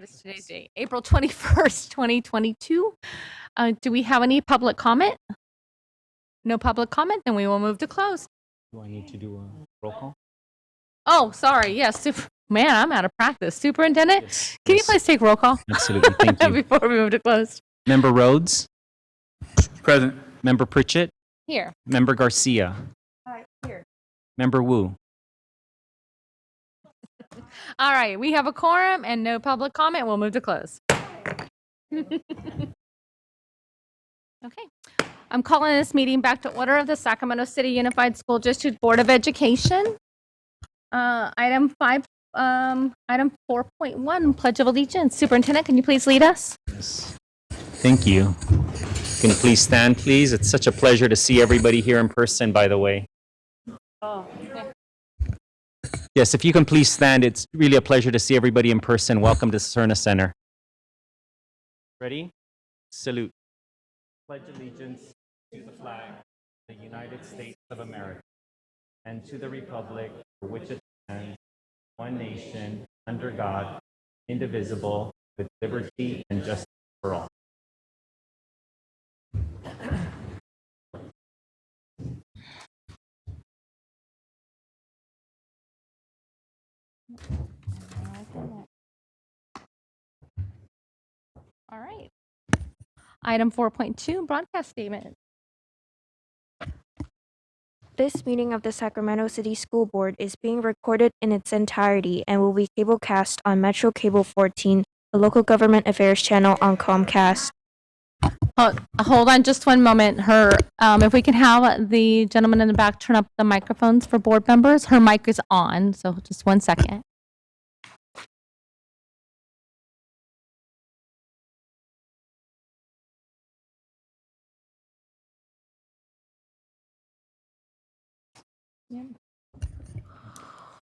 is today's date? April 21st, 2022. Do we have any public comment? No public comment, then we will move to close. Do I need to do a roll call? Oh, sorry. Yes. Man, I'm out of practice. Superintendent, Yes, can you yes. please take roll call? Absolutely. Thank you. Before we move to close. Member Rhodes, Present. Member Pritchett, Here. Member Garcia, All right, here. Member Wu. All right, we have a quorum and no public comment. We'll move to close. Okay. I'm calling this meeting back to order of the Sacramento City Unified School District Board of Education. Item 4.1, Pledge of Allegiance. Superintendent, can you please lead us? Yes. Thank you. Can you please stand, please? It's such a pleasure to see everybody here in person, by the way. Oh, Yes, if you can please stand, it's really a pleasure to see everybody in person. Welcome to Cerna Center. Ready? Salute. Pledge allegiance to the flag of the United States of America and to the republic for which it stands, one nation, under God, indivisible, with liberty and justice for all. all right. Item 4.2, broadcast statement. This meeting of the Sacramento City School Board is being recorded in its entirety and will be cablecast on Metro Cable 14, the local government affairs channel on Comcast. Hold on just one moment. If we can have the gentleman in the back turn up the microphones for board members. Her mic is on, so just 1 second.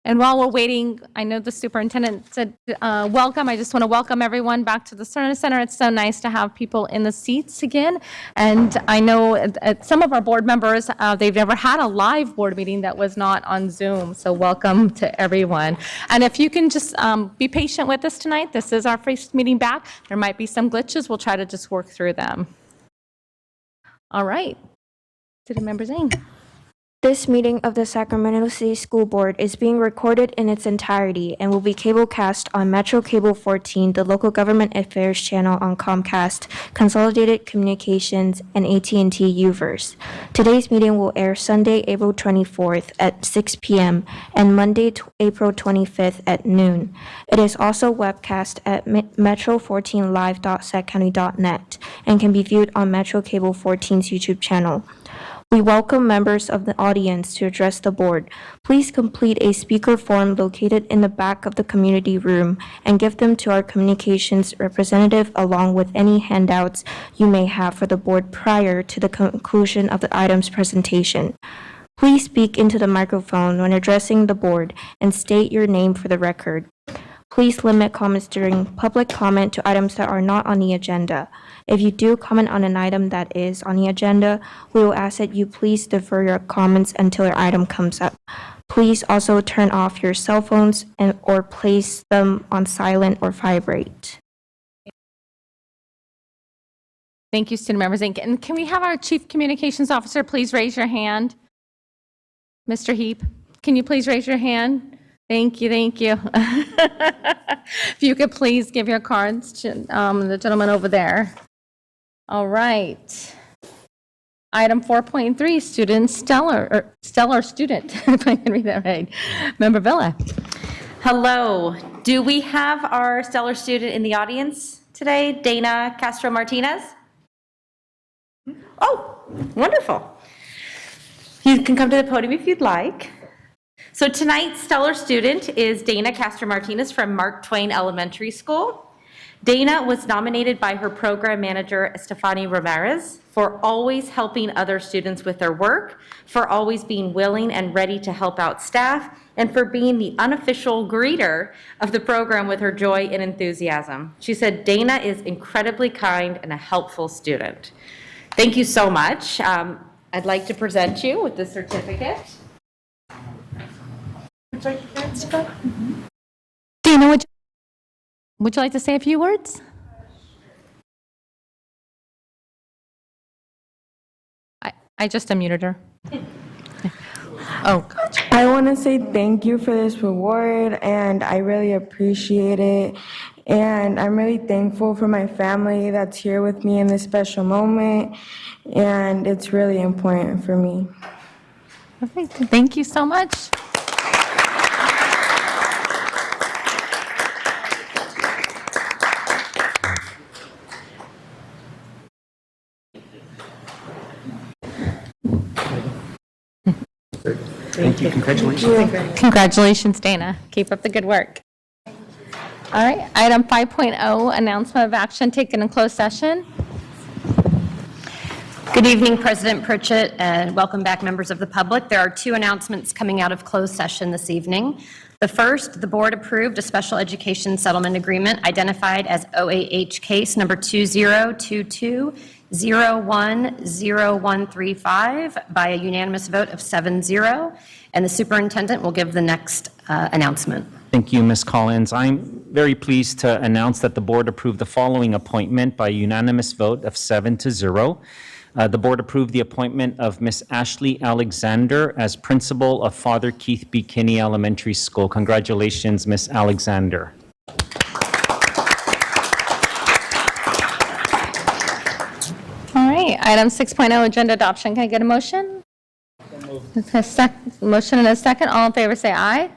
And while we're waiting, I know the superintendent said welcome. I just want to welcome everyone back to the Cerna Center. It's so nice to have people in the seats again. And I know some of our board members, they've never had a live board meeting that was not on Zoom. So welcome to everyone. And if you can just be patient with us tonight, this is our first meeting back. There might be some glitches. We'll try to just work through them. All right. City Member Zhang. This meeting of the Sacramento City School Board is being recorded in its entirety and will be cablecast on Metro Cable 14, the local government affairs channel on Comcast, Consolidated Communications, and AT&T Uverse. Today's meeting will air Sunday, April 24th at 6 p.m. and Monday, April 25th at noon. It is also webcast at metro14live.saccounty.net and can be viewed on Metro Cable 14's YouTube channel. We welcome members of the audience to address the board. Please complete a speaker form located in the back of the community room and give them to our communications representative along with any handouts you may have for the board prior to the conclusion of the item's presentation. Please speak into the microphone when addressing the board and state your name for the record. Please limit comments during public comment to items that are not on the agenda. If you do comment on an item that is on the agenda, we will ask that you please defer your comments until your item comes up. Please also turn off your cell phones or place them on silent or vibrate. Thank you, student members. And can we have our Chief Communications Officer please raise your hand? Mr. Heap, can you please raise your hand? Thank you, thank you. If you could please give your cards to the gentleman over there. All right. Item 4.3, student stellar student, if I can read that right. Member Villa. Hello. Do we have our stellar student in the audience today, Dana Castro-Martinez? Oh, wonderful. You can come to the podium if you'd like. So tonight's stellar student is Dana Castro-Martinez from Mark Twain Elementary School. Dana was nominated by her program manager, Estefany Ramirez, for always helping other students with their work, for always being willing and ready to help out staff, and for being the unofficial greeter of the program with her joy and enthusiasm. She said, Dana is incredibly kind and a helpful student. Thank you so much. I'd like to present you with the certificate. Dana, would you Would you like to say a few words? I just unmuted her. Oh, gotcha. I want to say thank you for this reward, and I really appreciate it. And I'm really thankful for my family that's here with me in this special moment, and it's really important for me. Perfect. Thank you so much. Thank you. Congratulations. Congratulations, Dana. Keep up the good work. All right, item 5.0, announcement of action taken in closed session. Good evening, President Pritchett, and welcome back, members of the public. There are two announcements coming out of closed session this evening. The first, the board approved a special education settlement agreement identified as OAH case number 2022-010135 by a unanimous vote of 7-0, and the superintendent will give the next announcement. Thank you, Ms. Collins. I'm very pleased to announce that the board approved the following appointment by unanimous vote of 7-0. The board approved the appointment of Ms. Ashley Alexander as principal of Father Keith B. Kinney Elementary School. Congratulations, Ms. Alexander. All right, item 6.0, agenda adoption. Can I get a motion? Motion and a second. All in favor, say aye.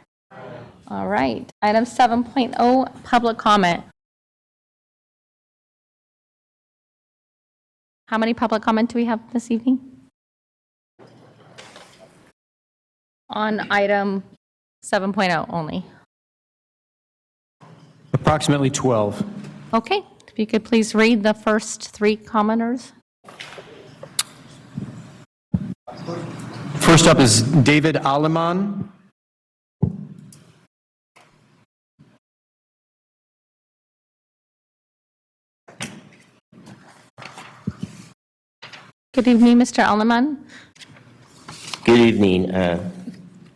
All right, item 7.0, public comment. How many public comment do we have this evening? On item 7.0 only. Approximately 12. Okay, if you could please read the first three commenters. First up is David Aleman. Good evening, Mr. Alleman. Good evening.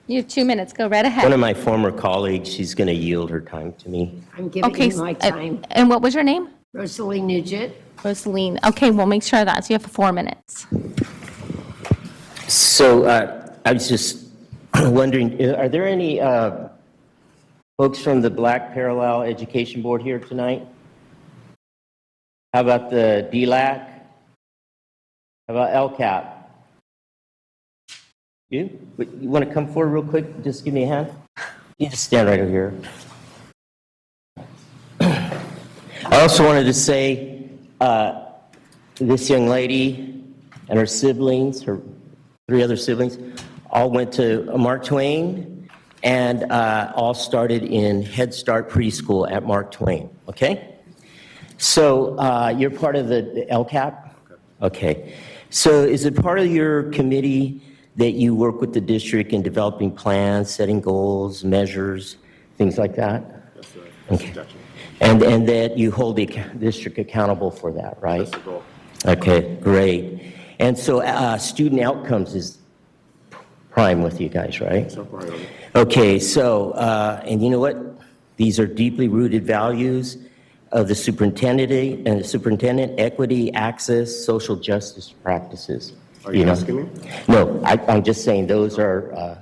You have 2 minutes. Go right One ahead. of my former colleagues, she's going to yield her time to me. I'm giving Okay, you my time. and what was your name? Rosalie Nugent. Rosaline. Okay, we'll make sure of that. So you have 4 minutes. So I was just wondering, are there any folks from the Black Parallel Education Board here tonight? How about the DLAC? How about LCAP? You want to come forward real quick? Just give me a hand. You just stand right over here. I also wanted to say this young lady and her siblings, her 3 other siblings, all went to Mark Twain and all started in Head Start preschool at Mark Twain, okay? So you're part of the LCAP? Okay. So is it part of your committee that you work with the district in developing plans, setting goals, measures, things like that? That's right. Okay. Gotcha. And that you hold the district accountable for that, right? That's the goal. Okay, great. And so student outcomes is prime with you guys, right? So priority. Okay, so, and you know what? These are deeply rooted values of the superintendent, equity, access, social justice practices. Are you know? asking me? No, I'm just saying those are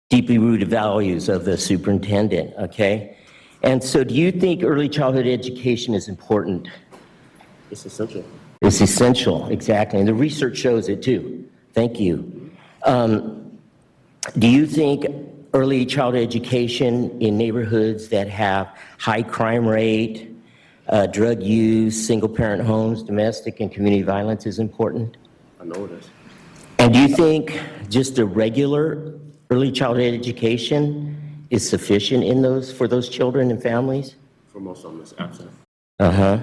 deeply rooted values of the superintendent, okay? And so do you think early childhood education is important? It's essential. It's essential, exactly. And the research shows it too. Thank you. Do you think early childhood education in neighborhoods that have high crime rate, drug use, single-parent homes, domestic and community violence is important? I know it is. And do you think just a regular early childhood education is sufficient in for those children and families? For most of them, it's absent. Uh-huh.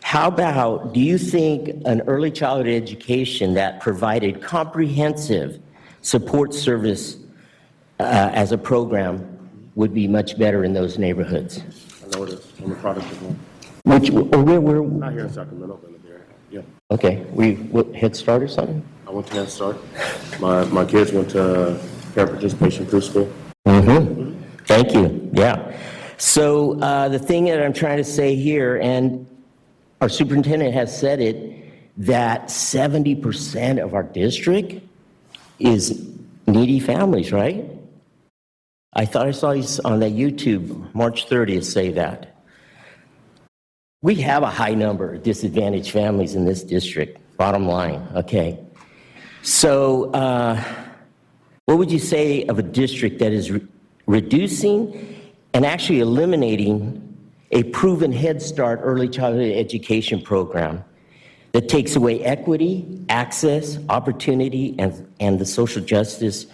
How about, do you think an early childhood education that provided comprehensive support service as a program would be much better in those neighborhoods? I know it is. I'm a product of one. Where? Not here in Sacramento, but in the area. Yeah. Okay, what, Head Start or something? I went to Head Start. My kids went to parent participation preschool. Mm-hmm. Thank you, yeah. So the thing that I'm trying to say here, and our superintendent has said it, that 70% of our district is needy families, right? I thought I saw you on that YouTube, March 30th, say that. We have a high number of disadvantaged families in this district, bottom line, okay? So what would you say of a district that is reducing and actually eliminating a proven Head Start early childhood education program that takes away equity, access, opportunity, and the social justice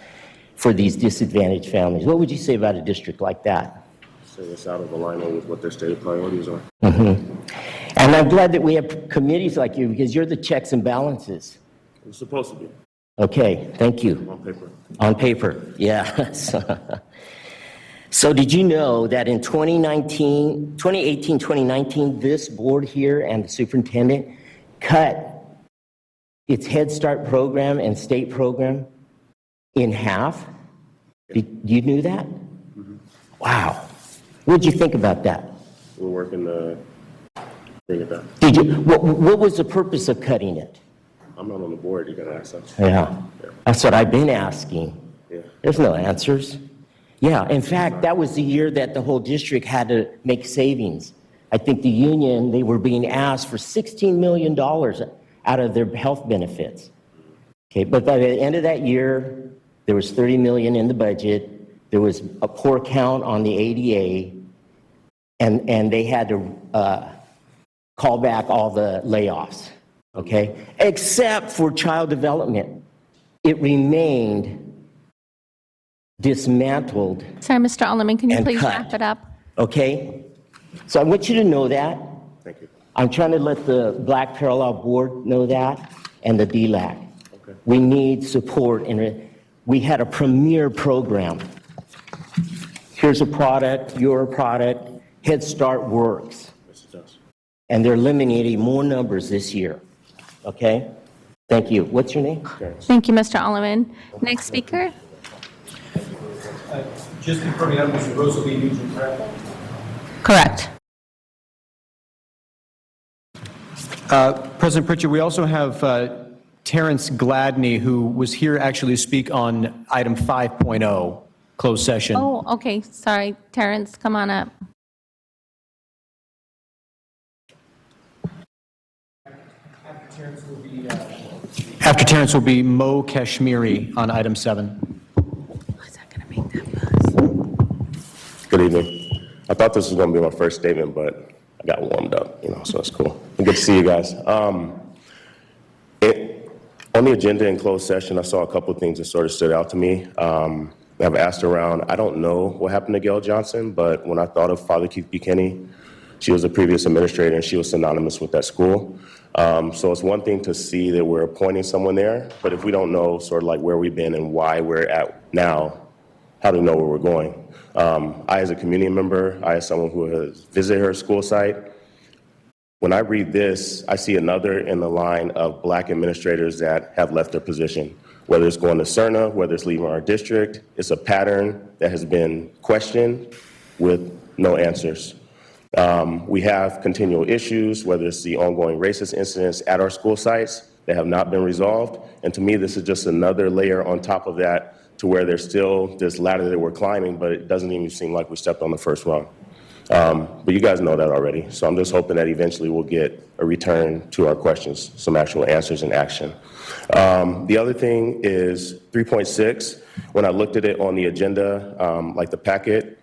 for these disadvantaged families? What would you say about a district like that? So it's out of alignment with what their stated priorities are. And I'm glad that we have committees like you, because you're the checks and balances. It's supposed to be, Okay, thank you. on paper. On paper, yeah. So did you know that in 2018, 2019, this board here and the superintendent cut its Head Start program and state program in half? You knew that? Wow. What did you think about that? We're working to bring it down. Did you? What was the purpose of cutting it? I'm not on the board, you gotta ask that. Yeah, that's what I've been asking. Yeah. There's no answers. Yeah, in fact, that was the year that the whole district had to make savings. I think the union, they were being asked for $16 million out of their health benefits. Okay, but by the end of that year, there was $30 million in the budget. There was a poor count on the ADA, and they had to call back all the layoffs, okay? Except for child development. It remained dismantled, Sorry, Mr. Alderman, can you And please cut. wrap it up? okay? So I want you to know that. Thank you. I'm trying to let the Black Parallel Board know that, and the DLAC. Okay. We need support, and we had a premier program. Here's a product, your product, Head Start works. Yes, it does. And they're eliminating more numbers this year, okay? Thank you. What's your name? Thank you, Mr. Alderman. Next speaker? Just confirming that was Rosalie Nugent, correct? Correct. President Pritchard, we also have Terrence Gladney, who was here actually to speak on item 5.0, closed session. Oh, okay, sorry. Terrence, come on up. After Terrence will be Mo Kashmiri on item 7. Is that going to make that buzz? Good evening. I thought this was gonna be my first statement, but I got warmed up, so it's cool. Good to see you guys. On the agenda in closed session, I saw a couple of things that sort of stood out to me. I've asked around, I don't know what happened to Gail Johnson, but when I thought of Father Keith Buchanan, she was a previous administrator and she was synonymous with that school. So it's one thing to see that we're appointing someone there, but if we don't know sort of like where we've been and why we're at now, how do we know where we're going? I, as a community member, I, as someone who has visited her school site, when I read this, I see another in the line of Black administrators that have left their position. Whether it's going to CERNA, whether it's leaving our district, it's a pattern that has been questioned with no answers. We have continual issues, whether it's the ongoing racist incidents at our school sites that have not been resolved. And to me, this is just another layer on top of that to where there's still this ladder that we're climbing, but it doesn't even seem like we stepped on the first rung. But you guys know that already. So I'm just hoping that eventually we'll get a return to our questions, some actual answers and action. The other thing is 3.6. When I looked at it on the agenda, like the packet,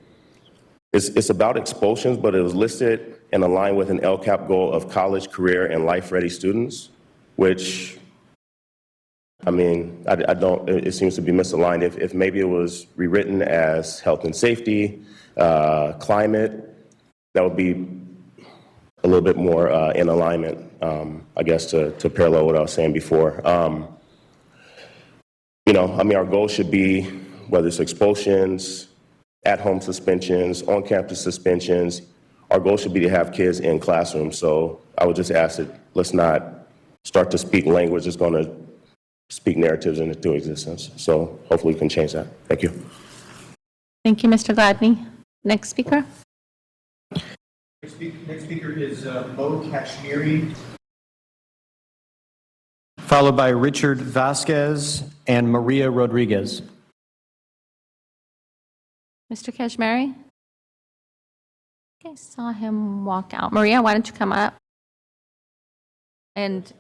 it's about expulsions, but it was listed and aligned with an LCAP goal of college, career, and life-ready students, which, I mean, I don't, it seems to be misaligned. If maybe it was rewritten as health and safety, climate, that would be a little bit more in alignment, I guess, to parallel what I was saying before. Our goal should be, whether it's expulsions, at-home suspensions, on-campus suspensions, our goal should be to have kids in classrooms. So I would just ask that let's not start to speak language that's going to speak narratives into existence. So hopefully we can change that. Thank you. Thank you, Mr. Gladney. Next speaker? Next speaker is Mo Kashmiri, followed by Richard Vasquez and Maria Rodriguez. Mr. Kashmiri? Okay, saw him walk out. Maria, why don't you come up? And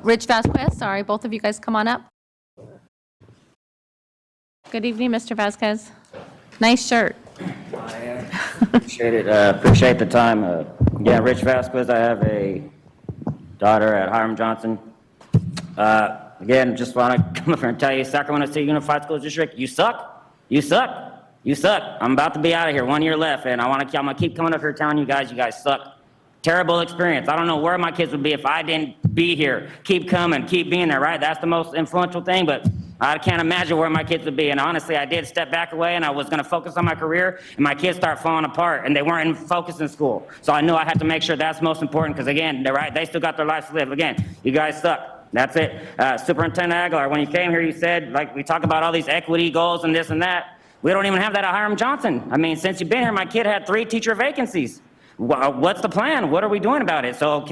Rich Vasquez, sorry, both of you guys come on up. Good evening, Mr. Vasquez. Nice shirt. Appreciate it. Appreciate the time. Again, Rich Vasquez. I have a daughter at Hiram Johnson. Again, just want to come up here and tell you, Sacramento City Unified School District, you suck. You suck. You suck. I'm about to be out of here. 1 year left, and I'm gonna keep coming up here telling you guys suck. Terrible experience. I don't know where my kids would be if I didn't be here. Keep coming, keep being there, right? That's the most influential thing, but I can't imagine where my kids would be. And honestly, I did step back away, and I was going to focus on my career, and my kids start falling apart, and they weren't focused in school. So I knew I had to make sure that's most important, because again, they're right. They still got their lives to live. Again, you guys suck. That's it. Superintendent Aguilar, when you came here, you said, like, we talk about all these equity goals and this and that. We don't even have that at Hiram Johnson. I mean, since you've been here, my kid had 3 teacher vacancies. What's the plan? What are we doing about it? So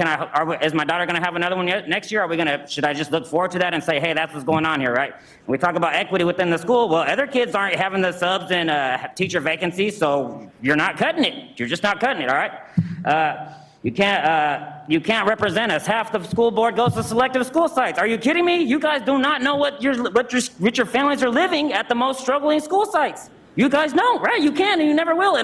is my daughter going to have another one next year? Should I just look forward to that and say, hey, that's what's going on here, right? We talk about equity within the school. Well, other kids aren't having the subs and teacher vacancies, so you're not cutting it. You're just not cutting it, all right? You can't represent us. Half the school board goes to selective school sites. Are you kidding me? You guys do not know what your families are living at the most struggling school sites. You guys know, right? You can and you never will.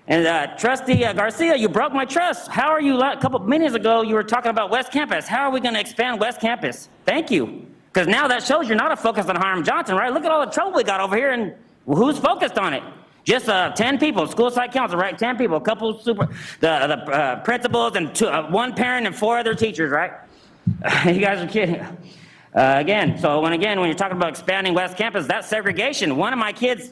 And Trustee Garcia, you broke my trust. How are you, a couple of minutes ago, you were talking about West Campus. How are we going to expand West Campus? Thank you. Because now that shows you're not a focus on Hiram Johnson, right? Look at all the trouble we got over here, and who's focused on it? Just 10 people, school site council, right? 10 people, a couple the principals and 1 parent and 4 other teachers, right? You guys are kidding. When you're talking about expanding West Campus, that's segregation. One of my kids,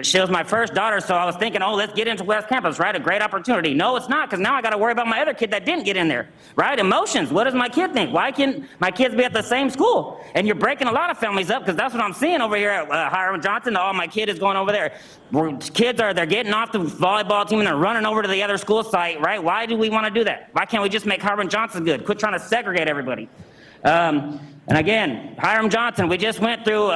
she was my first daughter, so I was thinking, oh, let's get into West Campus, right? A great opportunity. No, it's not, because now I got to worry about my other kid that didn't get in there, right? Emotions. What does my kid think? Why can't my kids be at the same school? And you're breaking a lot of families up, because that's what I'm seeing over here at Hiram Johnson. Oh, my kid is going over there. They're getting off the volleyball team and they're running over to the other school site, right? Why do we want to do that? Why can't we just make Hiram Johnson good? Quit trying to segregate everybody. And again, Hiram Johnson, we just went through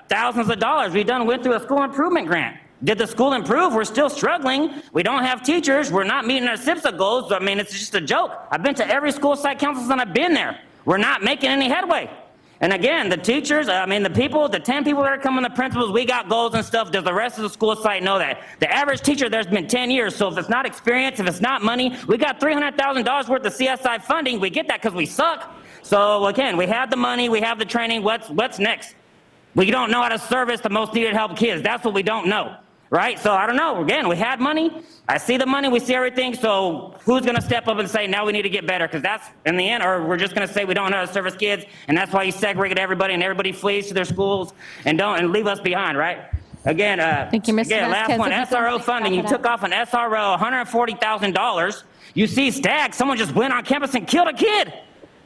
thousands of dollars. We went through a school improvement grant. Did the school improve? We're still struggling. We don't have teachers. We're not meeting our SIPSA goals. I mean, it's just a joke. I've been to every school site council and I've been there. We're not making any headway. And again, the teachers, the 10 people that are coming, the principals, we got goals and stuff. Does the rest of the school site know that? The average teacher there's been 10 years, so if it's not experience, if it's not money, we got $300,000 worth of CSI funding. We get that because we suck. So again, we have the money, we have the training. What's next? We don't know how to service the most needed help kids. That's what we don't know, right? So I don't know. Again, we had money. I see the money, we see everything. So who's going to step up and say, now we need to get better? Because that's in the end, or we're just going to say we don't know how to service kids, and that's why you segregate everybody and everybody flees to their schools and leave us behind, right? Again, Thank you, Mr. again, last Vasquez. one, If you can SRO please funding. wrap You it took up. off an SRO, $140,000. You see Stag, someone just went on campus and killed a kid.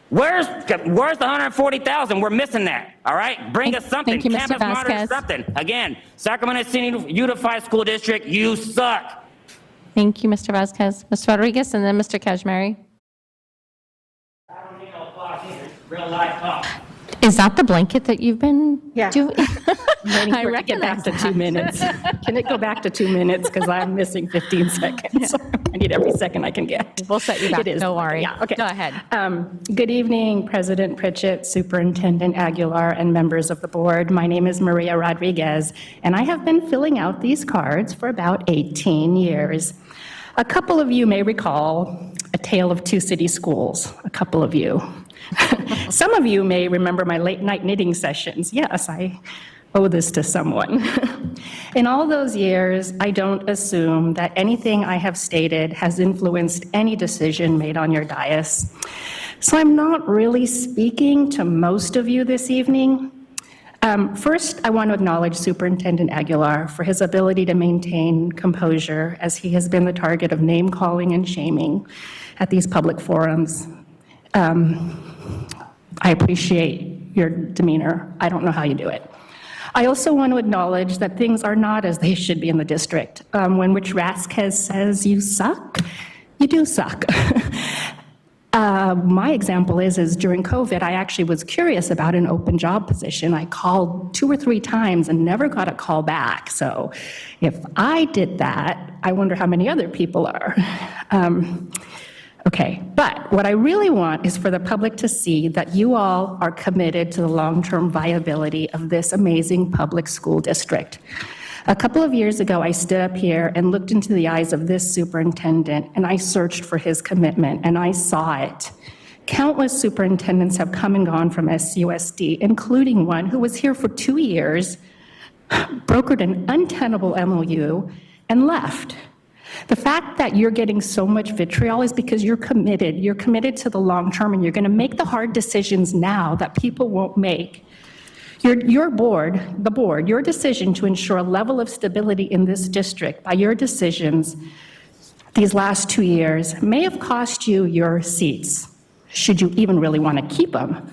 Where's the $140,000? We're missing that. All right, bring us something. Thank you, Mr. Campus monitor Vasquez. something. Again, Sacramento City Unified School District, you suck. Thank you, Mr. Vasquez. Mr. Rodriguez, and then Mr. Kashmiri. I don't need no applause either. Real life talk. Is that the blanket that you've been Yeah. doing? Waiting I for it to get back recognize to 2 that. minutes. Can it go back to 2 minutes? Because I'm missing 15 seconds. I need every second I can get. We'll set you back, It is. don't worry. Yeah, okay. Go ahead. Good evening, President Pritchett, Superintendent Aguilar, and members of the board. My name is Maria Rodriguez, and I have been filling out these cards for about 18 years. A couple of you may recall A Tale of Two City Schools, a couple of you. Some of you may remember my late night knitting sessions. Yes, I owe this to someone. In all those years, I don't assume that anything I have stated has influenced any decision made on your dais. So I'm not really speaking to most of you this evening. First, I want to acknowledge Superintendent Aguilar for his ability to maintain composure as he has been the target of name-calling and shaming at these public forums. I appreciate your demeanor. I don't know how you do it. I also want to acknowledge that things are not as they should be in the district. When Rich Vasquez says you suck, you do suck. My example is during COVID, I actually was curious about an open job position. I called 2 or 3 times and never got a call back. So if I did that, I wonder how many other people are. Okay, but what I really want is for the public to see that you all are committed to the long-term viability of this amazing public school district. A couple of years ago, I stood up here and looked into the eyes of this superintendent, and I searched for his commitment, and I saw it. Countless superintendents have come and gone from SUSD, including one who was here for 2 years, brokered an untenable MOU, and left. The fact that you're getting so much vitriol is because you're committed. You're committed to the long term, and you're going to make the hard decisions now that people won't make. Your board, your decision to ensure a level of stability in this district by your decisions these last 2 years may have cost you your seats, should you even really want to keep them.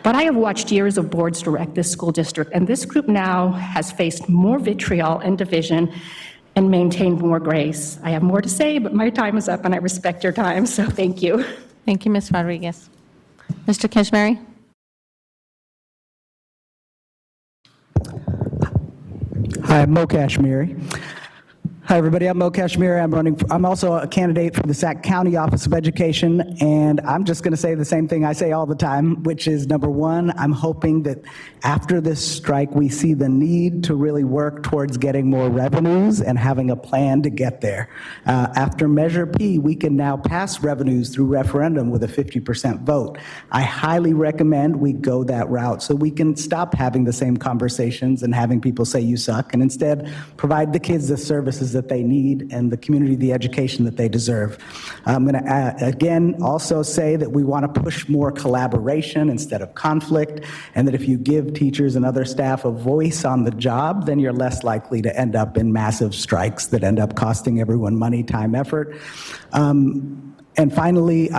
But I have watched years of boards direct this school district, and this group now has faced more vitriol and division and maintained more grace. I have more to say, but my time is up, and I respect your time, so thank you. Thank you, Ms. Rodriguez. Mr. Kashmiri? Hi, I'm Mo Kashmiri. Hi, everybody. I'm Mo Kashmiri. I'm also a candidate for the Sac County Office of Education, and I'm just going to say the same thing I say all the time, which is, number one, I'm hoping that after this strike, we see the need to really work towards getting more revenues and having a plan to get there. After Measure P, we can now pass revenues through referendum with a 50% vote. I highly recommend we go that route so we can stop having the same conversations and having people say you suck, and instead provide the kids the services that they need and the community the education that they deserve. I'm going to again also say that we want to push more collaboration instead of conflict, and that if you give teachers and other staff a voice on the job, then you're less likely to end up in massive strikes that end up costing everyone money, time, effort. And finally,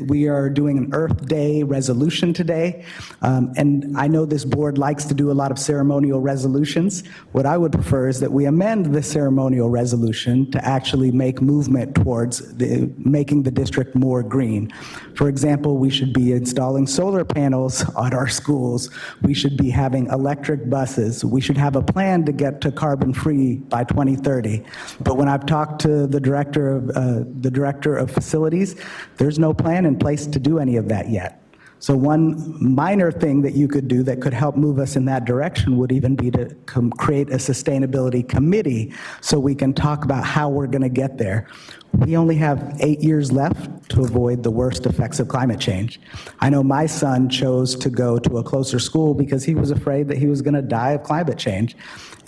we are doing an Earth Day resolution today. And I know this board likes to do a lot of ceremonial resolutions. What I would prefer is that we amend the ceremonial resolution to actually make movement towards making the district more green. For example, we should be installing solar panels on our schools. We should be having electric buses. We should have a plan to get to carbon-free by 2030. But when I've talked to the director of facilities, there's no plan in place to do any of that yet. So one minor thing that you could do that could help move us in that direction would even be to create a sustainability committee so we can talk about how we're going to get there. We only have 8 years left to avoid the worst effects of climate change. I know my son chose to go to a closer school because he was afraid that he was going to die of climate change.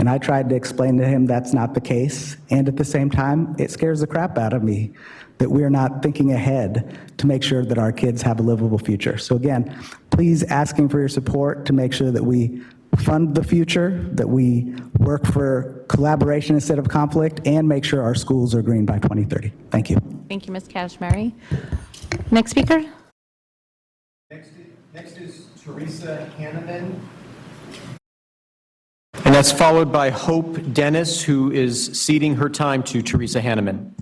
And I tried to explain to him that's not the case. And at the same time, it scares the crap out of me that we're not thinking ahead to make sure that our kids have a livable future. So again, please asking for your support to make sure that we fund the future, that we work for collaboration instead of conflict, and make sure our schools are green by 2030. Thank you. Thank you, Ms. Kashmiri. Next speaker? Next is Teresa Hanneman. And that's followed by Hope Dennis, who is ceding her time to Teresa Hanneman.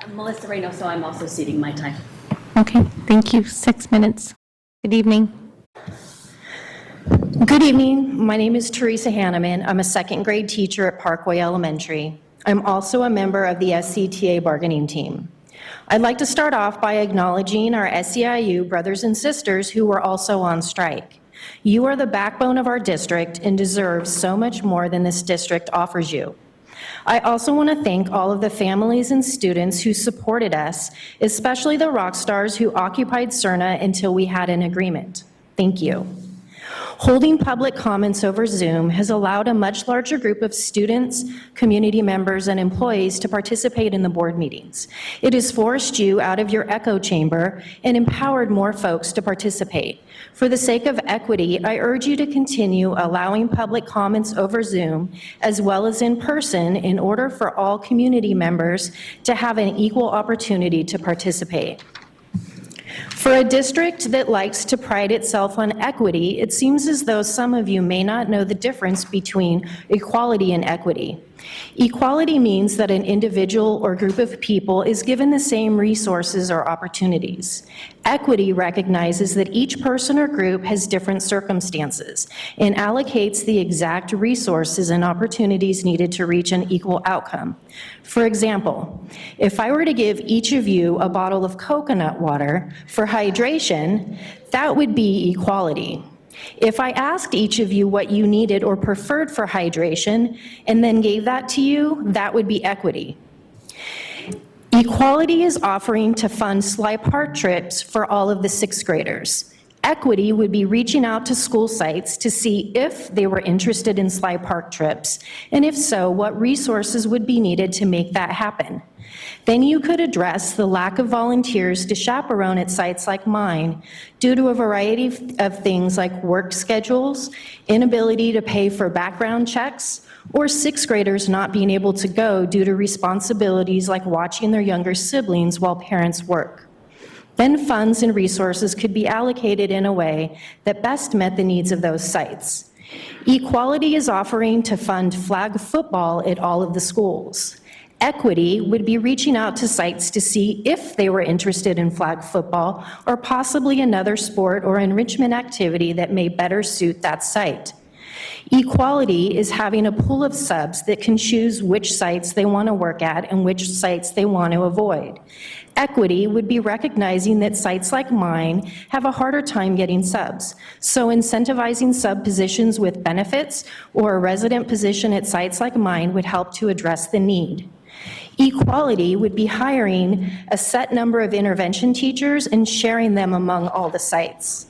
I'm Melissa Reynoso, so I'm also ceding my time. Okay, thank you. 6 minutes. Good evening. Good evening. My name is Teresa Hanneman. I'm a second grade teacher at Parkway Elementary. I'm also a member of the SCTA bargaining team. I'd like to start off by acknowledging our SEIU brothers and sisters who were also on strike. You are the backbone of our district and deserve so much more than this district offers you. I also want to thank all of the families and students who supported us, especially the rock stars who occupied CERNA until we had an agreement. Thank you. Holding public comments over Zoom has allowed a much larger group of students, community members, and employees to participate in the board meetings. It has forced you out of your echo chamber and empowered more folks to participate. For the sake of equity, I urge you to continue allowing public comments over Zoom as well as in person in order for all community members to have an equal opportunity to participate. For a district that likes to pride itself on equity, it seems as though some of you may not know the difference between equality and equity. Equality means that an individual or group of people is given the same resources or opportunities. Equity recognizes that each person or group has different circumstances and allocates the exact resources and opportunities needed to reach an equal outcome. For example, if I were to give each of you a bottle of coconut water for hydration, that would be equality. If I asked each of you what you needed or preferred for hydration and then gave that to you, that would be equity. Equality is offering to fund Sly Park trips for all of the sixth graders. Equity would be reaching out to school sites to see if they were interested in Sly Park trips, and if so, what resources would be needed to make that happen. Then you could address the lack of volunteers to chaperone at sites like mine due to a variety of things like work schedules, inability to pay for background checks, or sixth graders not being able to go due to responsibilities like watching their younger siblings while parents work. Then funds and resources could be allocated in a way that best met the needs of those sites. Equality is offering to fund flag football at all of the schools. Equity would be reaching out to sites to see if they were interested in flag football or possibly another sport or enrichment activity that may better suit that site. Equality is having a pool of subs that can choose which sites they want to work at and which sites they want to avoid. Equity would be recognizing that sites like mine have a harder time getting subs, so incentivizing sub positions with benefits or a resident position at sites like mine would help to address the need. Equality would be hiring a set number of intervention teachers and sharing them among all the sites.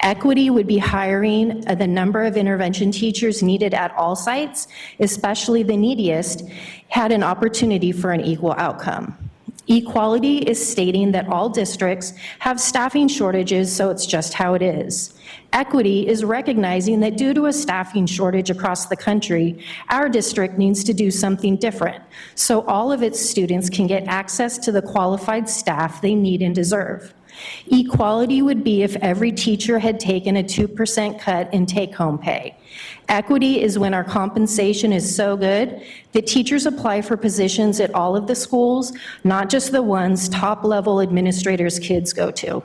Equity would be hiring the number of intervention teachers needed at all sites, especially the neediest, had an opportunity for an equal outcome. Equality is stating that all districts have staffing shortages, so it's just how it is. Equity is recognizing that due to a staffing shortage across the country, our district needs to do something different, so all of its students can get access to the qualified staff they need and deserve. Equality would be if every teacher had taken a 2% cut in take-home pay. Equity is when our compensation is so good that teachers apply for positions at all of the schools, not just the ones top-level administrators' kids go to.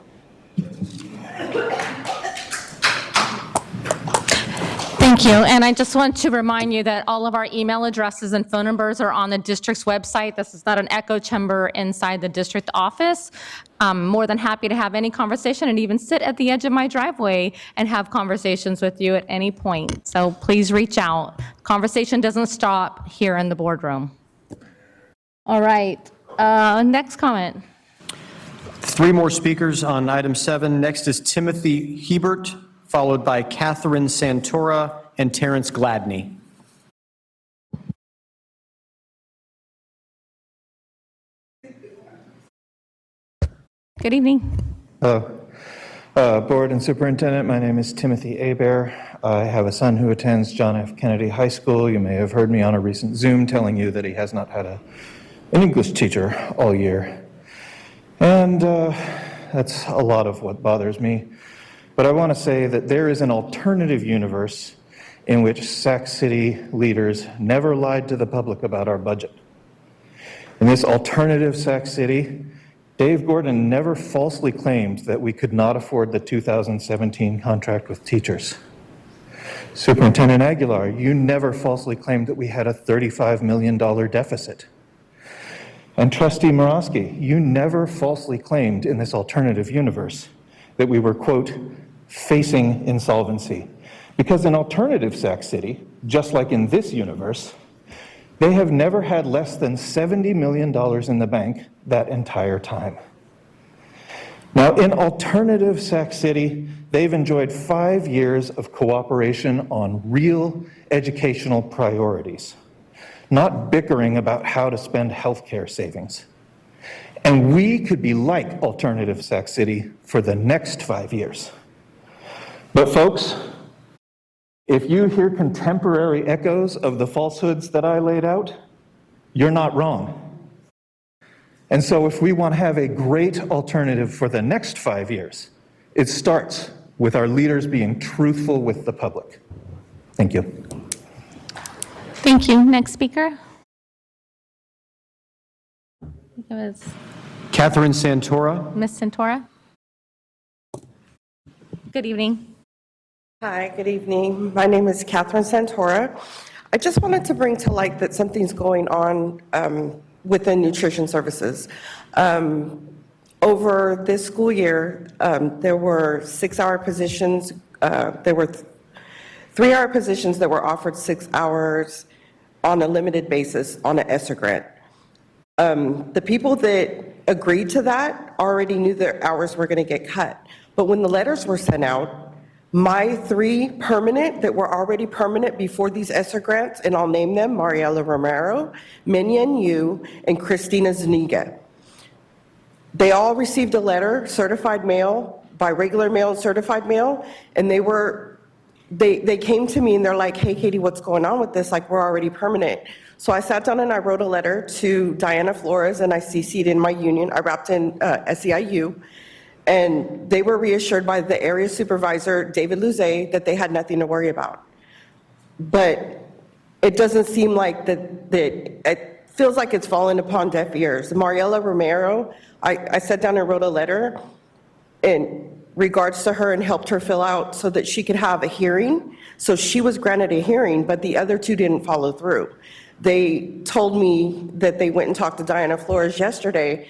Thank you. And I just want to remind you that all of our email addresses and phone numbers are on the district's website. This is not an echo chamber inside the district office. I'm more than happy to have any conversation and even sit at the edge of my driveway and have conversations with you at any point. So please reach out. Conversation doesn't stop here in the boardroom. All right. Next comment. 3 more speakers on item 7. Next is Timothy Hebert, followed by Catherine Santora and Terrence Gladney. Good evening. Hello. Board and Superintendent, my name is Timothy Hebert. I have a son who attends John F. Kennedy High School. You may have heard me on a recent Zoom telling you that he has not had an English teacher all year. And that's a lot of what bothers me. But I want to say that there is an alternative universe in which Sac City leaders never lied to the public about our budget. In this alternative Sac City, Dave Gordon never falsely claimed that we could not afford the 2017 contract with teachers. Superintendent Aguilar, you never falsely claimed that we had a $35 million deficit. And Trustee Morosky, you never falsely claimed in this alternative universe that we were, quote, facing insolvency. Because in alternative Sac City, just like in this universe, they have never had less than $70 million in the bank that entire time. Now, in alternative Sac City, they've enjoyed 5 years of cooperation on real educational priorities, not bickering about how to spend healthcare savings. And we could be like alternative Sac City for the next 5 years. But folks, if you hear contemporary echoes of the falsehoods that I laid out, you're not wrong. And so if we want to have a great alternative for the next 5 years, it starts with our leaders being truthful with the public. Thank you. Thank you. Next speaker. think it was Catherine Santora. Ms. Santora. Good evening. Hi, good evening. My name is Catherine Santora. I just wanted to bring to light that something's going on within nutrition services. Over this school year, there were 6-hour positions, there were 3-hour positions that were offered 6 hours on a limited basis on an ESSER grant. The people that agreed to that already knew their hours were going to get cut. But when the letters were sent out, my 3 permanent that were already permanent before these ESSER grants, and I'll name them, Mariela Romero, Minyan Yu, and Christina Zuniga. They all received a letter, certified mail, by regular mail and certified mail, and they came to me and they're like, hey, Katie, what's going on with this? Like, we're already permanent. So I sat down and I wrote a letter to Diana Flores and I CC'd in my union. I wrapped in SEIU. And they were reassured by the area supervisor, David Luze, that they had nothing to worry about. But it doesn't seem like that it feels like it's fallen upon deaf ears. Mariela Romero, I sat down and wrote a letter in regards to her and helped her fill out so that she could have a hearing. So she was granted a hearing, but the other 2 didn't follow through. They told me that they went and talked to Diana Flores yesterday.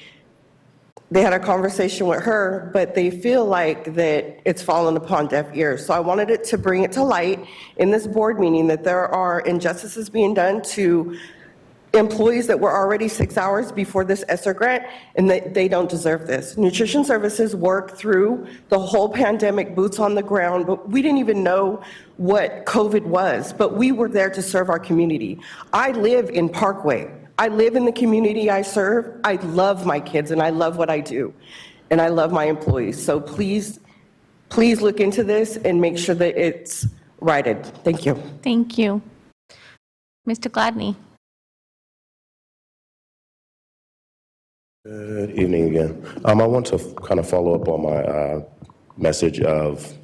They had a conversation with her, but they feel like that it's fallen upon deaf ears. So I wanted it to bring it to light in this board meeting that there are injustices being done to employees that were already 6 hours before this ESSER grant, and that they don't deserve this. Nutrition services worked through the whole pandemic, boots on the ground, but we didn't even know what COVID was, but we were there to serve our community. I live in Parkway. I live in the community I serve. I love my kids and I love what I do. And I love my employees. So please, please look into this and make sure that it's righted. Thank you. Thank you. Mr. Gladney. Good evening again. I want to kind of follow up on my message of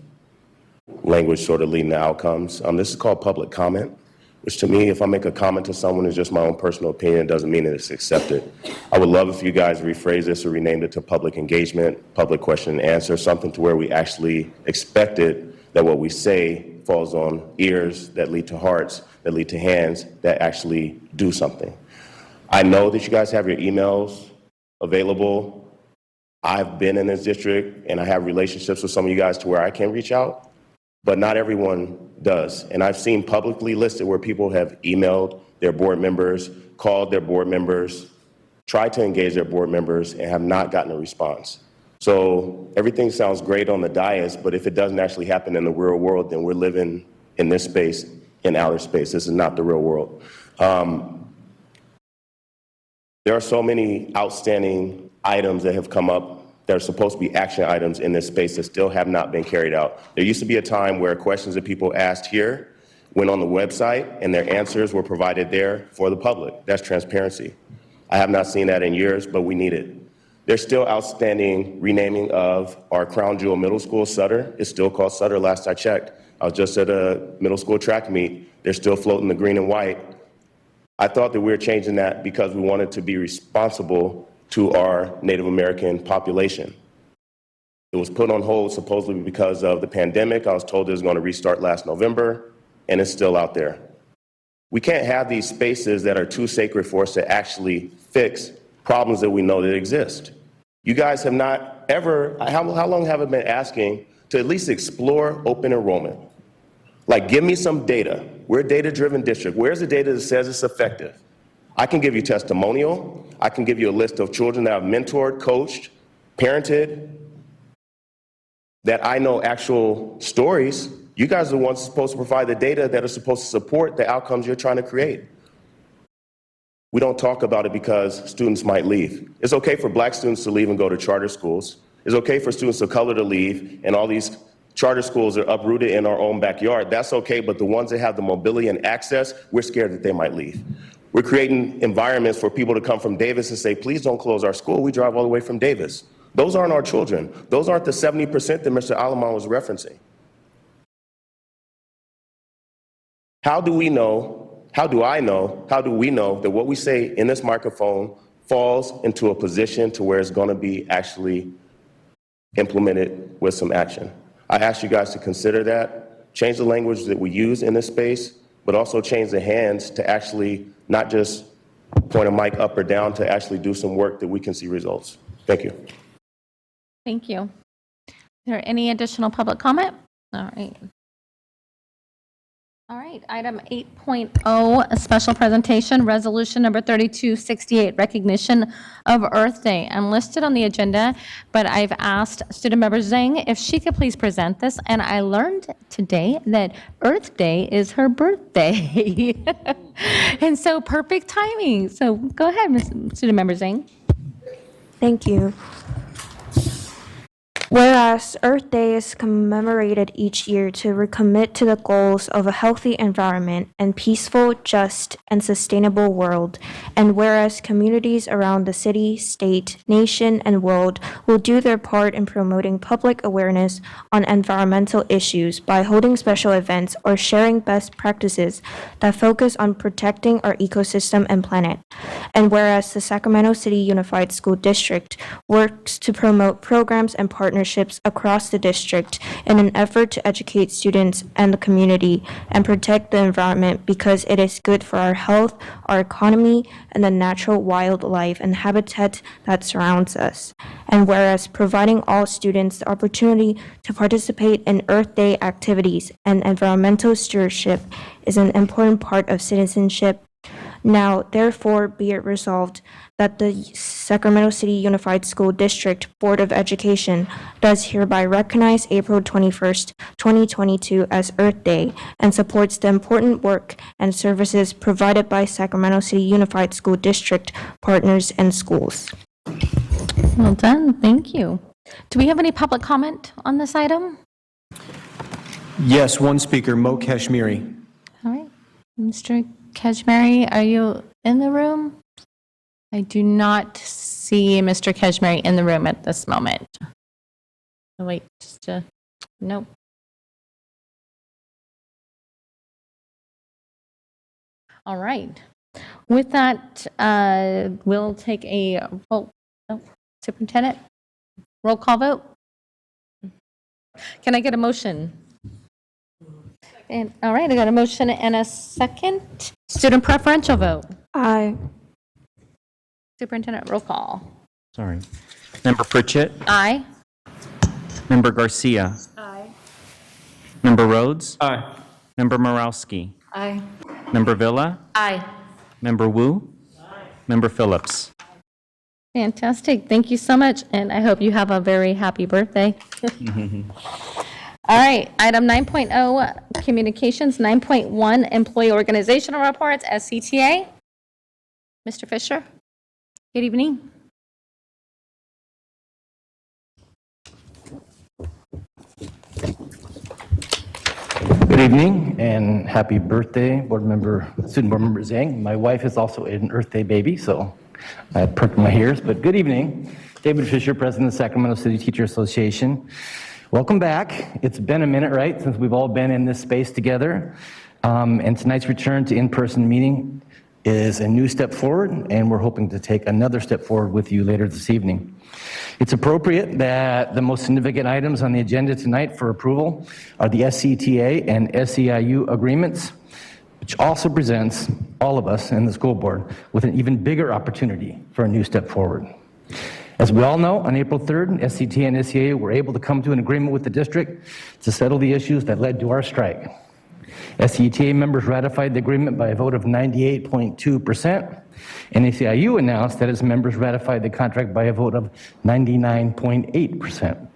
language sort of leading to outcomes. This is called public comment, which to me, if I make a comment to someone, it's just my own personal opinion. It doesn't mean that it's accepted. I would love if you guys rephrase this or renamed it to public engagement, public question and answer, something to where we actually expected that what we say falls on ears that lead to hearts, that lead to hands, that actually do something. I know that you guys have your emails available. I've been in this district and I have relationships with some of you guys to where I can reach out, but not everyone does. And I've seen publicly listed where people have emailed their board members, called their board members, tried to engage their board members, and have not gotten a response. So everything sounds great on the dais, but if it doesn't actually happen in the real world, then we're living in this space, in outer space. This is not the real world. There are so many outstanding items that have come up that are supposed to be action items in this space that still have not been carried out. There used to be a time where questions that people asked here went on the website and their answers were provided there for the public. That's transparency. I have not seen that in years, but we need it. There's still outstanding renaming of our Crown Jewel Middle School, Sutter. It's still called Sutter last I checked. I was just at a middle school track meet. They're still floating the green and white. I thought that we were changing that because we wanted to be responsible to our Native American population. It was put on hold supposedly because of the pandemic. I was told it was going to restart last November, and it's still out there. We can't have these spaces that are too sacred for us to actually fix problems that we know that exist. You guys have not ever, how long have I been asking to at least explore open enrollment? Like, give me some data. We're a data-driven district. Where's the data that says it's effective? I can give you testimonial. I can give you a list of children that I've mentored, coached, parented, that I know actual stories. You guys are the ones supposed to provide the data that are supposed to support the outcomes you're trying to create. We don't talk about it because students might leave. It's okay for black students to leave and go to charter schools. It's okay for students of color to leave, and all these charter schools are uprooted in our own backyard. That's okay, but the ones that have the mobility and access, we're scared that they might leave. We're creating environments for people to come from Davis and say, please don't close our school. We drive all the way from Davis. Those aren't our children. Those aren't the 70% that Mr. Alamon was referencing. How do we know that what we say in this microphone falls into a position to where it's going to be actually implemented with some action. I ask you guys to consider that, change the language that we use in this space, but also change the hands to actually not just point a mic up or down, to actually do some work that we can see results. Thank you. Thank you. Is there any additional public comment? All right. All right, item 8.0, a special presentation, resolution number 3268, recognition of Earth Day. I'm listed on the agenda, but I've asked student member Zhang if she could please present this, and I learned today that Earth Day is her birthday. And so perfect timing. So go ahead, student member Zhang. Thank you. Whereas Earth Day is commemorated each year to recommit to the goals of a healthy environment and peaceful, just, and sustainable world, and whereas communities around the city, state, nation, and world will do their part in promoting public awareness on environmental issues by holding special events or sharing best practices that focus on protecting our ecosystem and planet, and whereas the Sacramento City Unified School District works to promote programs and partnerships across the district in an effort to educate students and the community and protect the environment because it is good for our health, our economy, and the natural wildlife and habitat that surrounds us. And whereas providing all students the opportunity to participate in Earth Day activities and environmental stewardship is an important part of citizenship. Now, therefore, be it resolved that the Sacramento City Unified School District Board of Education does hereby recognize April 21st, 2022 as Earth Day and supports the important work and services provided by Sacramento City Unified School District partners and schools. Well done, thank you. Do we have any public comment on this item? Yes, one speaker, Mo Kashmiri. All right, Mr. Kashmiri, are you in the room? I do not see Mr. Kashmiri in the room at this moment. Oh, wait, nope. All right. With that, we'll take a superintendent, roll call vote. Can I get a motion? And, all right, I got a motion and a second. Student preferential vote. Aye. Superintendent, roll call. Sorry. Member Pritchett? Aye. Member Garcia? Aye. Member Rhodes? Aye. Member Morowski? Aye. Member Villa? Aye. Member Wu? Member Phillips? Fantastic. Thank you so much, and I hope you have a very happy birthday. All right, item 9.0, communications. 9.1, employee organizational reports, SCTA. Mr. Fisher, good evening. Good evening and happy birthday, student board member Zhang. My wife is also an Earth Day baby, so I perked my ears, but good evening. David Fisher, President of the Sacramento City Teacher Association. Welcome back. It's been a minute, right, since we've all been in this space together. And tonight's return to in-person meeting is a new step forward, and we're hoping to take another step forward with you later this evening. It's appropriate that the most significant items on the agenda tonight for approval are the SCTA and SEIU agreements, which also presents all of us in the school board with an even bigger opportunity for a new step forward. As we all know, on April 3rd, SCTA and SEIU were able to come to an agreement with the district to settle the issues that led to our strike. SCTA members ratified the agreement by a vote of 98.2%, and SEIU announced that its members ratified the contract by a vote of 99.8%.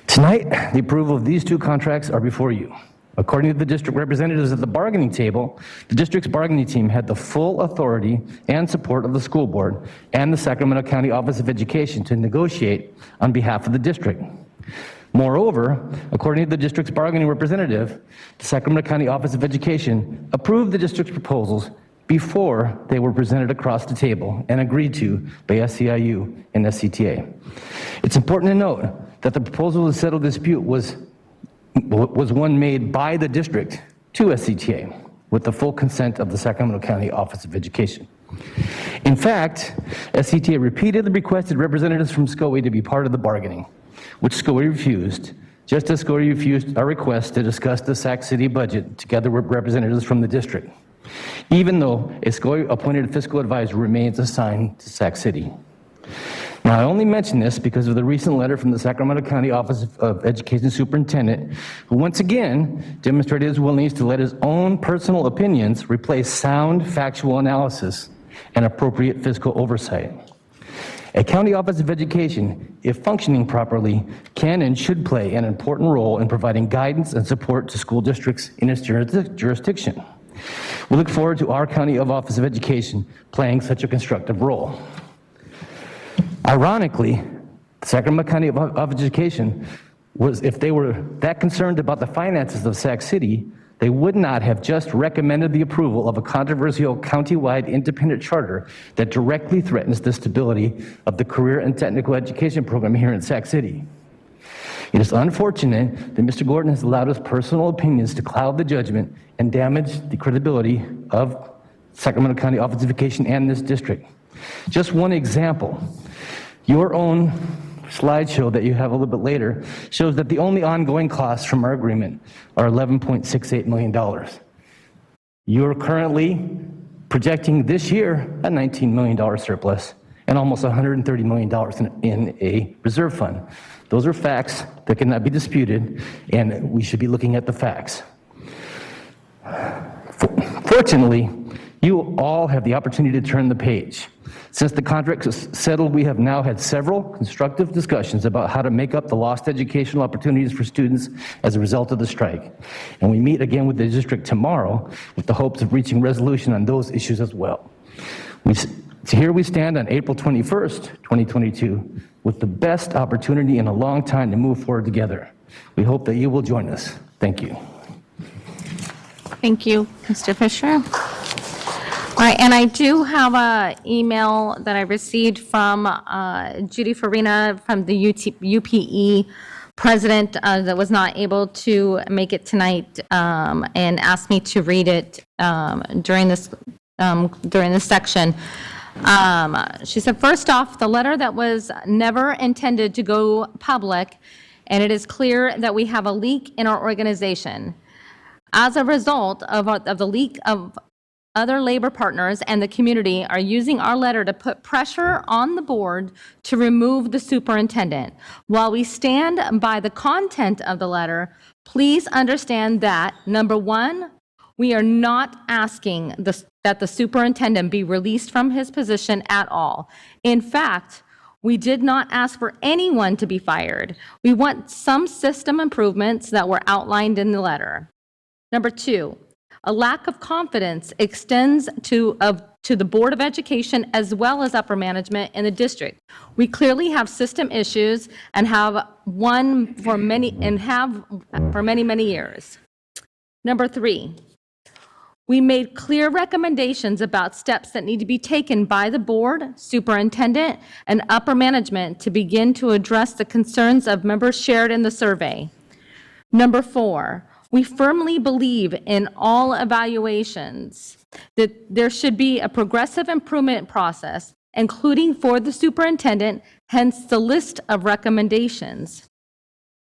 Tonight, the approval of these two contracts are before you. According to the district representatives at the bargaining table, the district's bargaining team had the full authority and support of the school board and the Sacramento County Office of Education to negotiate on behalf of the district. Moreover, according to the district's bargaining representative, the Sacramento County Office of Education approved the district's proposals before they were presented across the table and agreed to by SEIU and SCTA. It's important to note that the proposal to settle dispute was one made by the district to SCTA with the full consent of the Sacramento County Office of Education. In fact, SCTA repeatedly requested representatives from SCOE to be part of the bargaining, which SCOE refused, just as SCOE refused our request to discuss the Sac City budget together with representatives from the district, even though a SCOE-appointed fiscal advisor remains assigned to Sac City. Now, I only mention this because of the recent letter from the Sacramento County Office of Education Superintendent, who once again demonstrated his willingness to let his own personal opinions replace sound factual analysis and appropriate fiscal oversight. A county office of education, if functioning properly, can and should play an important role in providing guidance and support to school districts in its jurisdiction. We look forward to our county office of education playing such a constructive role. Ironically, the Sacramento County Office of Education was, if they were that concerned about the finances of Sac City, they would not have just recommended the approval of a controversial countywide independent charter that directly threatens the stability of the career and technical education program here in Sac City. It is unfortunate that Mr. Gordon has allowed his personal opinions to cloud the judgment and damage the credibility of Sacramento County Office of Education and this district. Just one example. Your own slideshow that you have a little bit later shows that the only ongoing costs from our agreement are $11.68 million. You're currently projecting this year a $19 million surplus and almost $130 million in a reserve fund. Those are facts that cannot be disputed, and we should be looking at the facts. Fortunately, you all have the opportunity to turn the page. Since the contract is settled, we have now had several constructive discussions about how to make up the lost educational opportunities for students as a result of the strike. And we meet again with the district tomorrow with the hopes of reaching resolution on those issues as well. Here we stand on April 21st, 2022, with the best opportunity in a long time to move forward together. We hope that you will join us. Thank you. Thank you, Mr. Fisher. All right, and I do have an email that I received from Judy Farina from the UPE president that was not able to make it tonight and asked me to read it during this section. She said, first off, the letter that was never intended to go public, and it is clear that we have a leak in our organization. As a result of the leak, of other labor partners and the community are using our letter to put pressure on the board to remove the superintendent. While we stand by the content of the letter, please understand that, number one, we are not asking that the superintendent be released from his position at all. In fact, we did not ask for anyone to be fired. We want some system improvements that were outlined in the letter. Number two, a lack of confidence extends to the Board of Education as well as upper management in the district. We clearly have system issues and have one for many years. Number three, we made clear recommendations about steps that need to be taken by the board, superintendent, and upper management to begin to address the concerns of members shared in the survey. Number four, we firmly believe in all evaluations that there should be a progressive improvement process, including for the superintendent, hence the list of recommendations.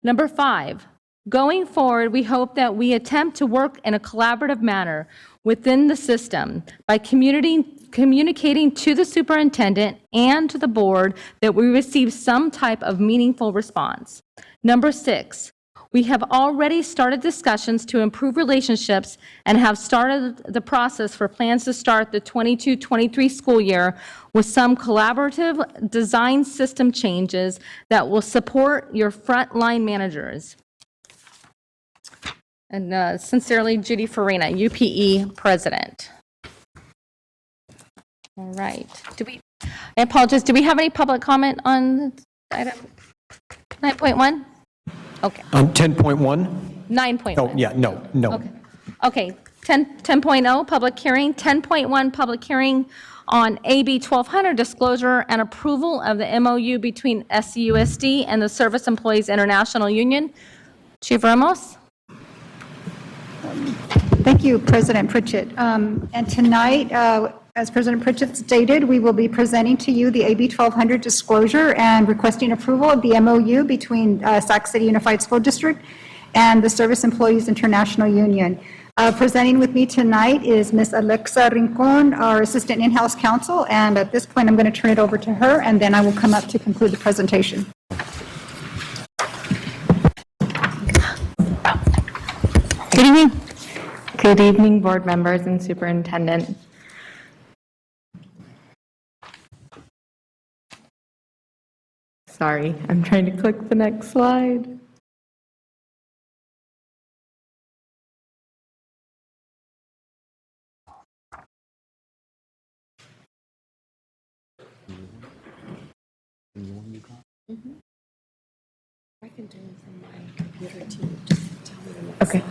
Number five, going forward, we hope that we attempt to work in a collaborative manner within the system by communicating to the superintendent and to the board that we receive some type of meaningful response. Number six, we have already started discussions to improve relationships and have started the process for plans to start the 22-23 school year with some collaborative design system changes that will support your frontline managers. And sincerely, Judy Farina, UPE president. All right. I apologize. Do we have any public comment on item 9.1? Okay. On 10.1? 9.1. Oh, yeah, no. Okay, 10.0, public hearing. 10.1, public hearing on AB 1200, disclosure and approval of the MOU between SCUSD and the Service Employees International Union. Chief Ramos? Thank you, President Pritchett. And tonight, As President Pritchett stated, we will be presenting to you the AB 1200 disclosure and requesting approval of the MOU between Sac City Unified School District and the Service Employees International Union. Presenting with me tonight is Ms. Alexa Rincon, our Assistant In-House Counsel, and at this point, I'm going to turn it over to her, and then I will come up to conclude the presentation. Good evening. Good evening, board members and superintendent. Sorry, I'm trying to click the next slide. I can do it from my computer too. Okay.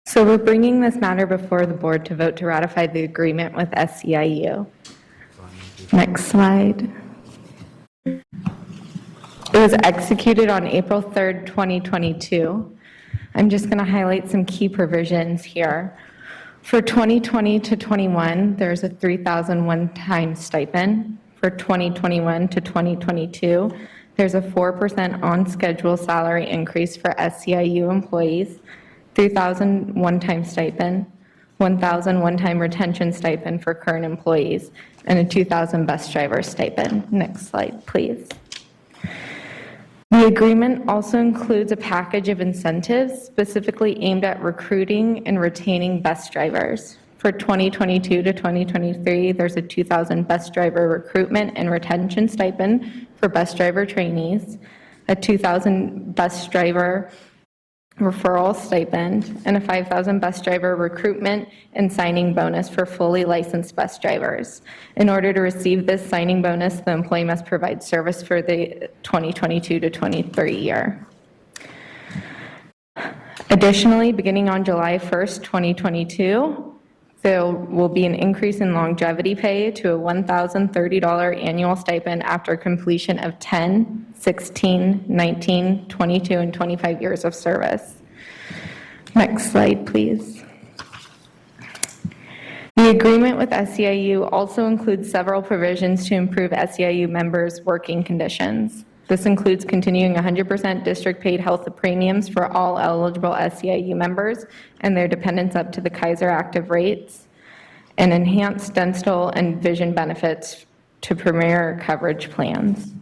So we're bringing this matter before the board to vote to ratify the agreement with SEIU. Next slide. It was executed on April 3rd, 2022. I'm just going to highlight some key provisions here. For 2020 to 21, there's a $3,000 one-time stipend. For 2021 to 2022, there's a 4% on-schedule salary increase for SEIU employees, $3,000 one-time stipend, $1,000 one-time retention stipend for current employees, and a $2,000 bus driver stipend. Next slide, please. The agreement also includes a package of incentives specifically aimed at recruiting and retaining bus drivers. For 2022 to 2023, there's a $2,000 bus driver recruitment and retention stipend for bus driver trainees, a $2,000 bus driver referral stipend, and a $5,000 bus driver recruitment and signing bonus for fully licensed bus drivers. In order to receive this signing bonus, the employee must provide service for the 2022 to 23 year. Additionally, beginning on July 1st, 2022, there will be an increase in longevity pay to a $1,030 annual stipend after completion of 10, 16, 19, 22, and 25 years of service. Next slide, please. The agreement with SEIU also includes several provisions to improve SEIU members' working conditions. This includes continuing 100% district-paid health premiums for all eligible SEIU members and their dependents up to the Kaiser active rates, and enhanced dental and vision benefits to premier coverage plans.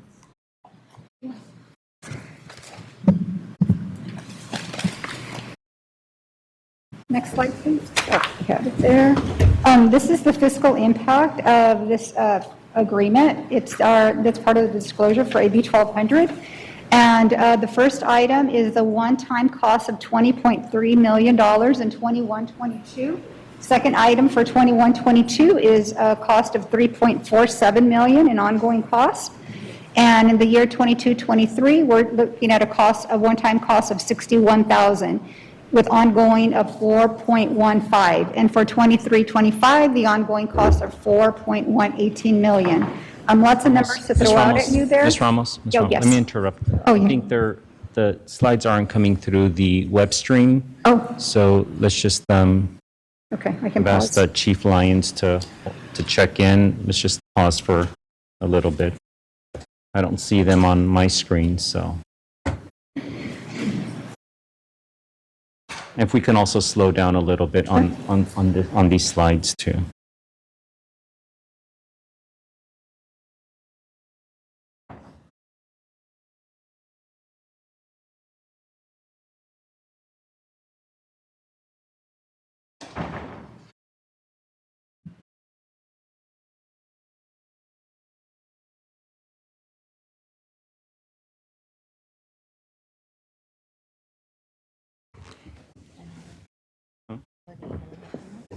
Next slide, please. Oh, you have it there. This is the fiscal impact of this agreement. That's part of the disclosure for AB 1200. And the first item is the one-time cost of $20.3 million in 21-22. Second item for 21-22 is a cost of $3.47 million in ongoing costs. And in the year 22-23, we're looking at a one-time cost of $61,000 with ongoing of $4.15. And for 23-25, the ongoing cost of $4.118 million. Lots of numbers to throw out at you there. Ms. Ramos, Oh, yes. let me interrupt. Oh, I yeah. think the slides aren't coming through the web stream. Oh. So let's just Okay, I can ask pause. the Chief Lyons to check in. Let's just pause for a little bit. I don't see them on my screen, so. If we can also slow down a little bit on these slides too.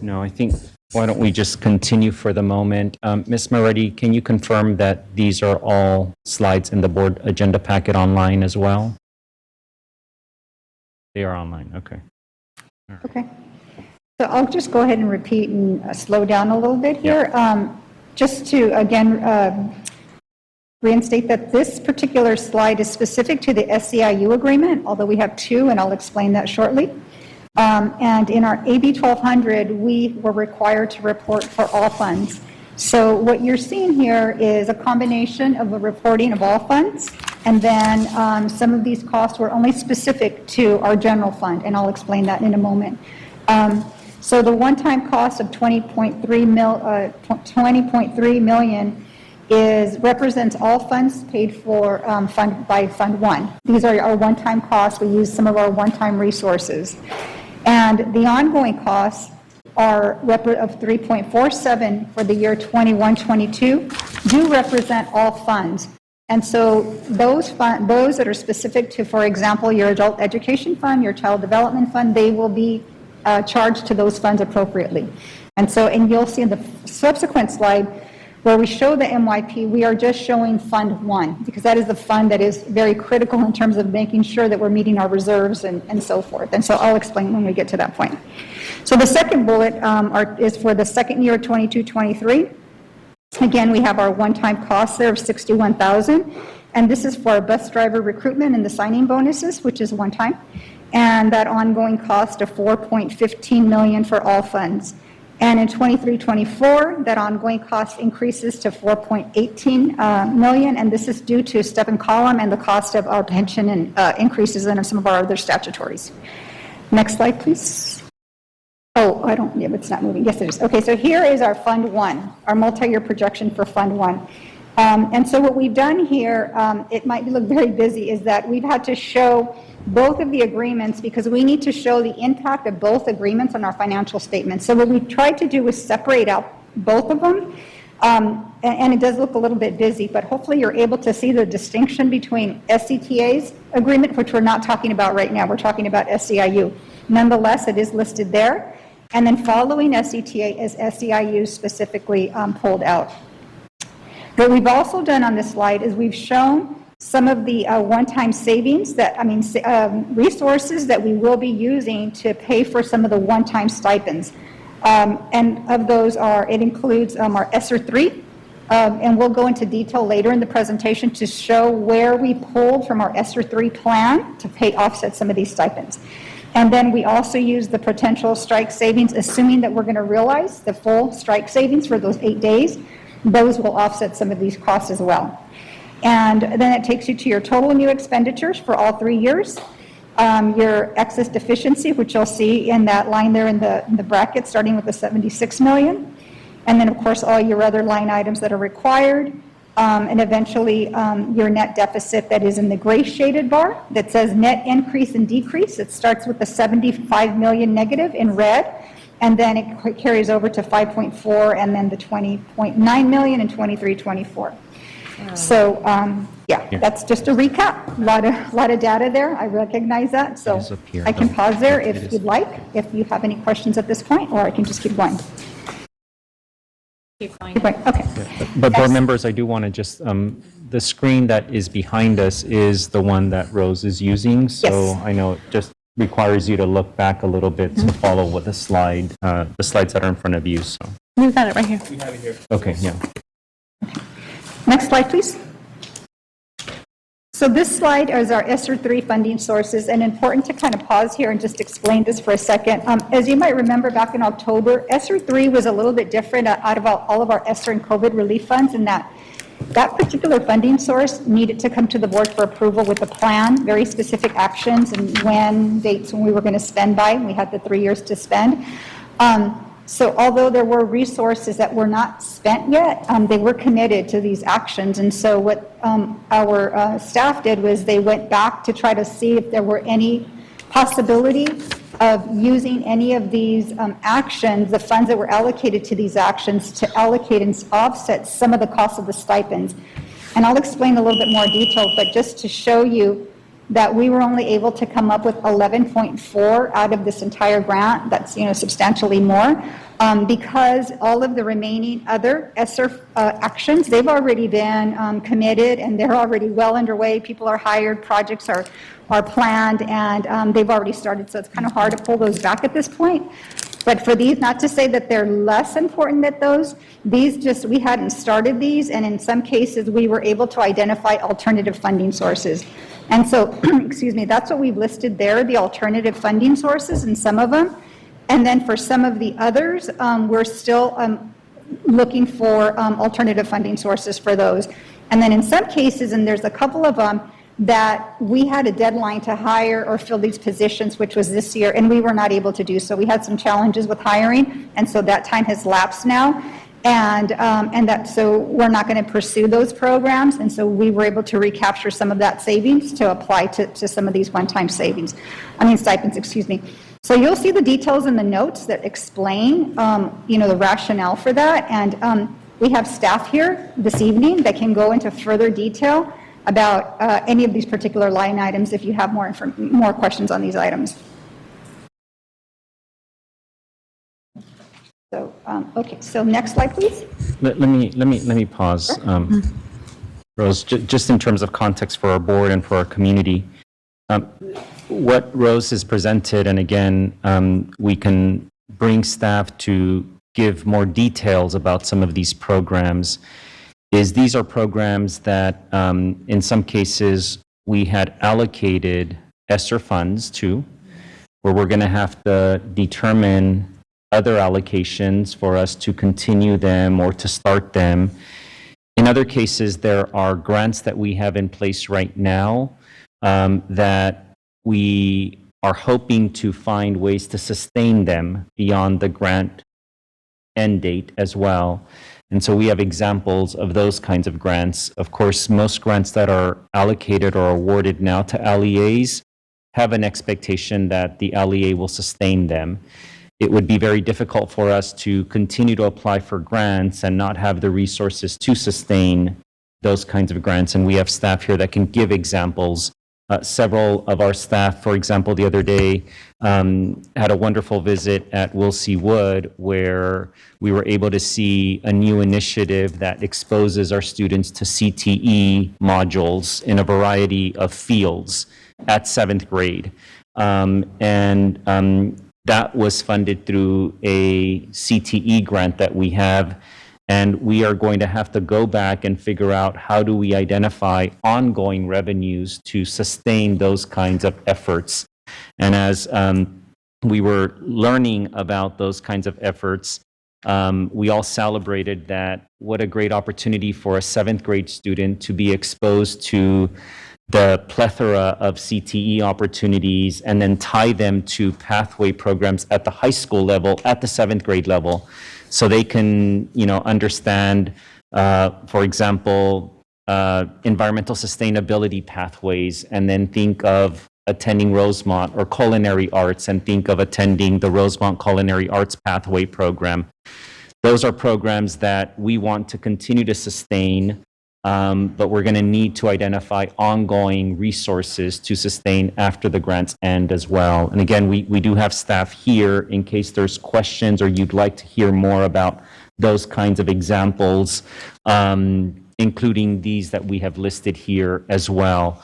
No, I think, why don't we just continue for the moment? Ms. Moretti, can you confirm that these are all slides in the board agenda packet online as well? They are online, okay. Okay. So I'll just go ahead and repeat and slow down a little bit here. Just to, again, reinstate that this particular slide is specific to the SEIU agreement, although we have two, and I'll explain that shortly. And in our AB 1200, we were required to report for all funds. So what you're seeing here is a combination of a reporting of all funds, and then some of these costs were only specific to our general fund, and I'll explain that in a moment. So the one-time cost of 20.3 million represents all funds paid for by Fund 1. These are our one-time costs. We use some of our one-time resources. And the ongoing costs are of 3.47 for the year 21-22 do represent all funds. And so those that are specific to, for example, your adult education fund, your child development fund, they will be charged to those funds appropriately. And you'll see in the subsequent slide where we show the MYP, we are just showing Fund 1, because that is the fund that is very critical in terms of making sure that we're meeting our reserves and so forth. And so I'll explain when we get to that point. So the second bullet is for the second year, 22-23. Again, we have our one-time costs there of $61,000, and this is for our bus driver recruitment and the signing bonuses, which is one time, and that ongoing cost of $4.15 million for all funds. And in 23-24, that ongoing cost increases to $4.18 million, and this is due to step and column and the cost of our pension and increases in some of our other statutories. Next slide, please. Oh, it's not moving. Yes, it is. Okay, so here is our Fund 1, our multi-year projection for Fund 1. And so what we've done here, it might look very busy, is that we've had to show both of the agreements because we need to show the impact of both agreements on our financial statements. So what we tried to do was separate out both of them. And it does look a little bit busy, but hopefully you're able to see the distinction between SCTA's agreement, which we're not talking about right now. We're talking about SEIU. Nonetheless, it is listed there. And then following SCTA is SEIU specifically pulled out. What we've also done on this slide is we've shown some of the one-time savings resources that we will be using to pay for some of the one-time stipends. And of those it includes our ESSER 3, and we'll go into detail later in the presentation to show where we pulled from our ESSER 3 plan to offset some of these stipends. And then we also use the potential strike savings, assuming that we're going to realize the full strike savings for those 8 days. Those will offset some of these costs as well. And then it takes you to your total new expenditures for all 3 years, your excess deficiency, which you'll see in that line there in the bracket, starting with the 76 million. And then, of course, all your other line items that are required. And eventually your net deficit that is in the gray shaded bar that says net increase and decrease. It starts with the 75 million negative in red, and then it carries over to 5.4 and then the 20.9 million in 23-24. So that's just a recap. A lot of data there. I recognize that. So I can pause there if you'd like, if you have any questions at this point, or I can just keep going. Okay. But board members, I do want to just, the screen that is behind us is the one that Rose is using. So Yes. I know it just requires you to look back a little bit to follow what the slides that are in front of you. So. We've got it right here. We have it here. Okay, yeah. Next slide, please. So this slide is our ESSER 3 funding sources, and important to kind of pause here and just explain this for a second. As you might remember, back in October, ESSER 3 was a little bit different out of all of our ESSER and COVID relief funds, in that particular funding source needed to come to the board for approval with a plan, very specific actions and dates when we were going to spend by. We had the 3 years to spend. So although there were resources that were not spent yet, they were committed to these actions. And so what our staff did was they went back to try to see if there were any possibility of using any of these actions, the funds that were allocated to these actions, to allocate and offset some of the costs of the stipends. And I'll explain a little bit more detail, but just to show you that we were only able to come up with 11.4 out of this entire grant. That's, substantially more, because all of the remaining other ESSER actions, they've already been committed, and they're already well underway. People are hired, projects are planned, and they've already started, so it's kind of hard to pull those back at this point. But for these, not to say that they're less important than those, these just, we hadn't started these, and in some cases, we were able to identify alternative funding sources. And so, excuse me, that's what we've listed there, the alternative funding sources in some of them. And then for some of the others, we're still looking for alternative funding sources for those. And then in some cases, and there's a couple of them, that we had a deadline to hire or fill these positions, which was this year, and we were not able to do so. We had some challenges with hiring, and so that time has lapsed now. And so we're not going to pursue those programs, and so we were able to recapture some of that savings to apply to some of these one-time stipends, excuse me. So you'll see the details in the notes that explain, the rationale for that, and we have staff here this evening that can go into further detail about any of these particular line items if you have more questions on these items. So, okay, so next slide, please. Let me pause. Rose, just in terms of context for our board and for our community, what Rose has presented, and again, we can bring staff to give more details about some of these programs, is these are programs that in some cases we had allocated ESSER funds to, where we're going to have to determine other allocations for us to continue them or to start them. In other cases, there are grants that we have in place right now that we are hoping to find ways to sustain them beyond the grant end date as well. And so we have examples of those kinds of grants. Of course, most grants that are allocated or awarded now to LEAs have an expectation that the LEA will sustain them. It would be very difficult for us to continue to apply for grants and not have the resources to sustain those kinds of grants. And we have staff here that can give examples. Several of our staff, for example, the other day had a wonderful visit at Wilsey Wood, where we were able to see a new initiative that exposes our students to CTE modules in a variety of fields at 7th grade. That was funded through a CTE grant that we have. And we are going to have to go back and figure out how do we identify ongoing revenues to sustain those kinds of efforts. And as we were learning about those kinds of efforts, we all celebrated that what a great opportunity for a 7th grade student to be exposed to the plethora of CTE opportunities and then tie them to pathway programs at the high school level, at the 7th grade level. So they can, understand, for example, environmental sustainability pathways, and then think of attending Rosemont, or culinary arts and think of attending the Rosemont Culinary Arts Pathway Program. Those are programs that we want to continue to sustain, but we're going to need to identify ongoing resources to sustain after the grants end as well. And again, we do have staff here in case there's questions or you'd like to hear more about those kinds of examples, including these that we have listed here as well.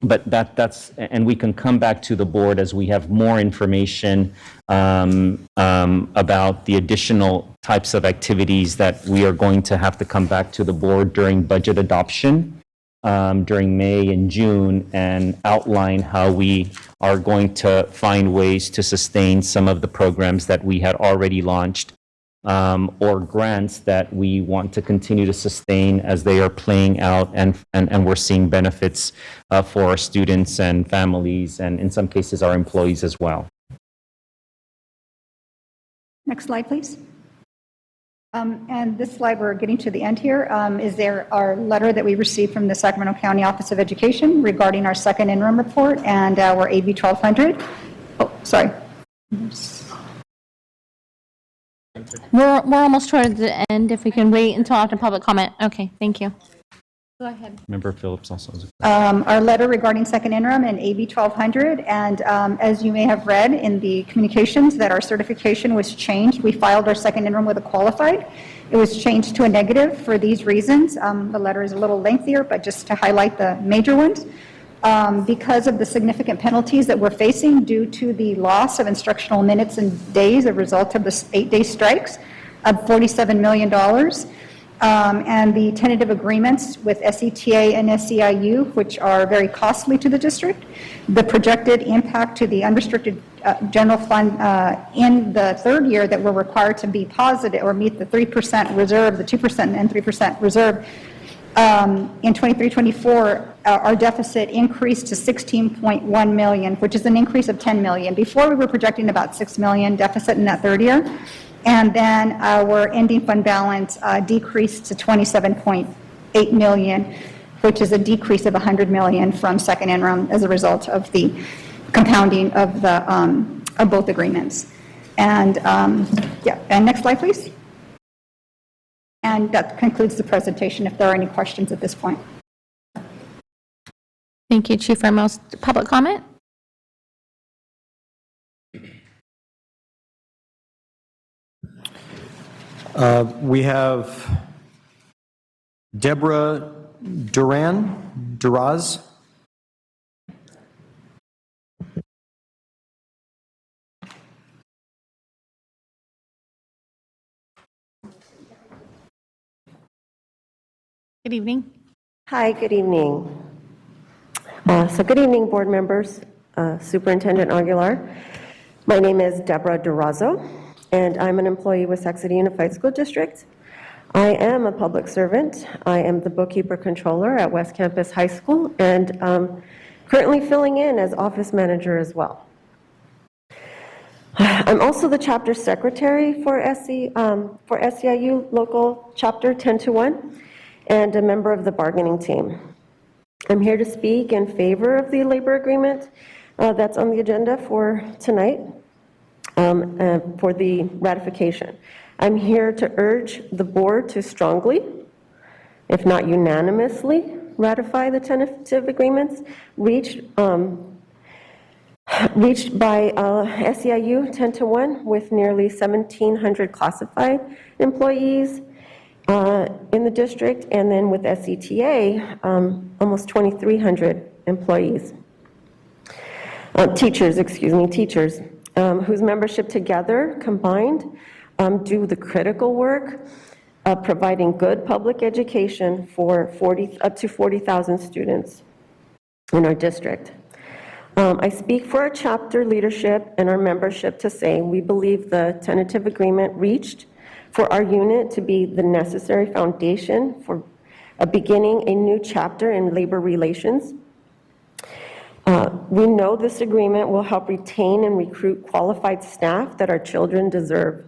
But that's, and we can come back to the board as we have more information about the additional types of activities that we are going to have to come back to the board during budget adoption during May and June, and outline how we are going to find ways to sustain some of the programs that we had already launched, or grants that we want to continue to sustain as they are playing out, and we're seeing benefits for our students and families, and in some cases our employees as well. Next slide, please. And this slide, we're getting to the end here, is our letter that we received from the Sacramento County Office of Education regarding our second interim report and our AB 1200. Oh, sorry. We're almost toward the end. If we can wait until after public comment. Okay, thank you. Go ahead. Member Phillips also has a Our letter regarding second interim and AB 1200, and as you may have read in the communications, that our certification was changed. We filed our second interim with a qualified. It was changed to a negative for these reasons. The letter is a little lengthier, but just to highlight the major ones. because of the significant penalties that we're facing due to the loss of instructional minutes and days as a result of the 8-day strikes of $47 million. And the tentative agreements with SETA and SEIU, which are very costly to the district. The projected impact to the unrestricted general fund in the third year that we're required to be positive or meet the 3% reserve, the 2% and 3% reserve. In 23-24, our deficit increased to 16.1 million, which is an increase of 10 million. Before, we were projecting about 6 million deficit in that third year. And then our ending fund balance decreased to 27.8 million, which is a decrease of 100 million from second interim as a result of the compounding of the of both agreements. And yeah, and next slide, please. And that concludes the presentation. If there are any questions at this point. Thank you, Chief Ramos. Public comment? We have Deborah Duraz. Good evening. Hi, good evening. Good evening, board members, Superintendent Aguilar. My name is Deborah Durazo, and I'm an employee with Sac City Unified School District. I am a public servant. I am the bookkeeper controller at West Campus High School, and currently filling in as office manager as well. I'm also the chapter secretary for SEIU Local Chapter 10-1 and a member of the bargaining team. I'm here to speak in favor of the labor agreement that's on the agenda for tonight for the ratification. I'm here to urge the board to strongly, if not unanimously, ratify the tentative agreements reached by SEIU 10-1 with nearly 1,700 classified employees in the district, and then with SETA, almost 2,300 employees. Teachers, whose membership together, combined, do the critical work of providing good public education for up to 40,000 students in our district. I speak for our chapter leadership and our membership to say we believe the tentative agreement reached for our unit to be the necessary foundation for beginning a new chapter in labor relations. We know this agreement will help retain and recruit qualified staff that our children deserve.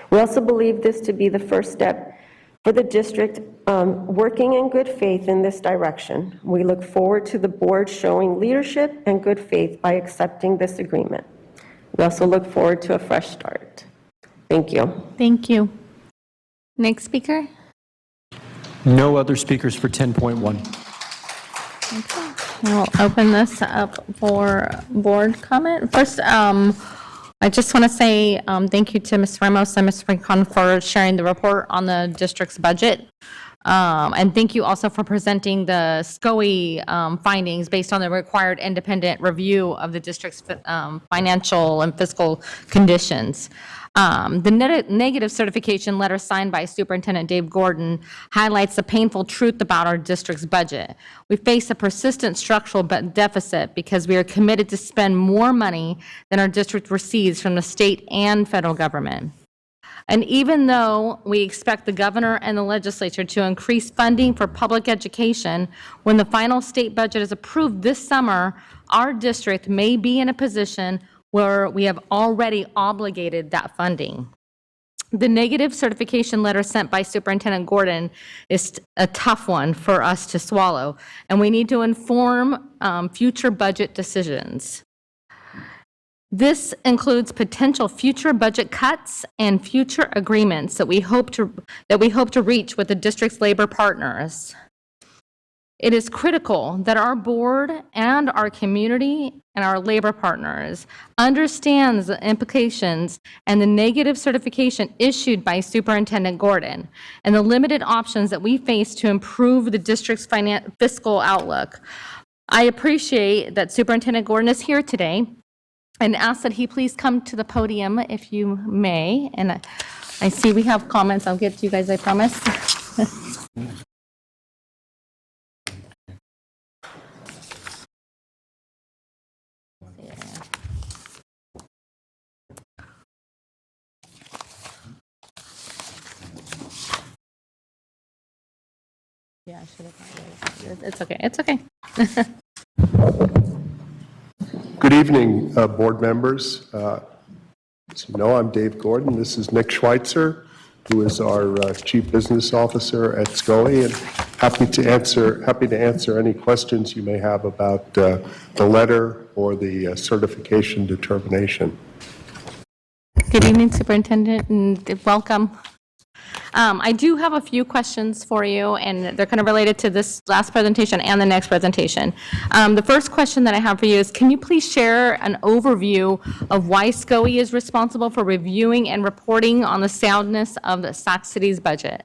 We also believe this to be the first step for the district working in good faith in this direction. We look forward to the board showing leadership and good faith by accepting this agreement. We also look forward to a fresh start. Thank you. Thank you. Next speaker. No other speakers for 10.1. Okay. We'll open this up for board comment. First, I just want to say thank you to Ms. Ramos and Ms. Rincon for sharing the report on the district's budget. And thank you also for presenting the SCOE findings based on the required independent review of the district's financial and fiscal conditions. The negative certification letter signed by Superintendent Dave Gordon highlights the painful truth about our district's budget. We face a persistent structural deficit because we are committed to spend more money than our district receives from the state and federal government. And even though we expect the governor and the legislature to increase funding for public education, when the final state budget is approved this summer, our district may be in a position where we have already obligated that funding. The negative certification letter sent by Superintendent Gordon is a tough one for us to swallow, and we need to inform future budget decisions. This includes potential future budget cuts and future agreements that we hope to reach with the district's labor partners. It is critical that our board and our community and our labor partners understands the implications and the negative certification issued by Superintendent Gordon and the limited options that we face to improve the district's fiscal outlook. I appreciate that Superintendent Gordon is here today and ask that he please come to the podium if you may. And I see we have comments. I'll get to you guys, I promise. Yeah, I should have. It's okay. It's okay. Good evening, board members. As you know, I'm Dave Gordon. This is Nick Schweitzer, who is our Chief Business Officer at SCOE, and happy to answer any questions you may have about the letter or the certification determination. Good evening, Superintendent, and welcome. I do have a few questions for you, and they're kind of related to this last presentation and the next presentation. The first question that I have for you is, can you please share an overview of why SCOE is responsible for reviewing and reporting on the soundness of the Sac City's budget?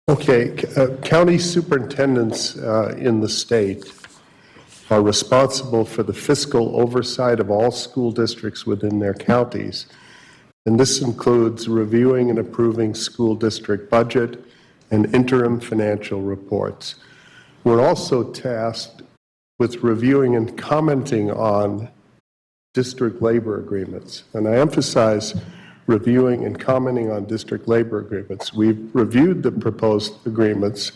Okay, county superintendents in the state are responsible for the fiscal oversight of all school districts within their counties. And this includes reviewing and approving school district budget and interim financial reports. We're also tasked with reviewing and commenting on district labor agreements. And I emphasize reviewing and commenting on district labor agreements. We've reviewed the proposed agreements,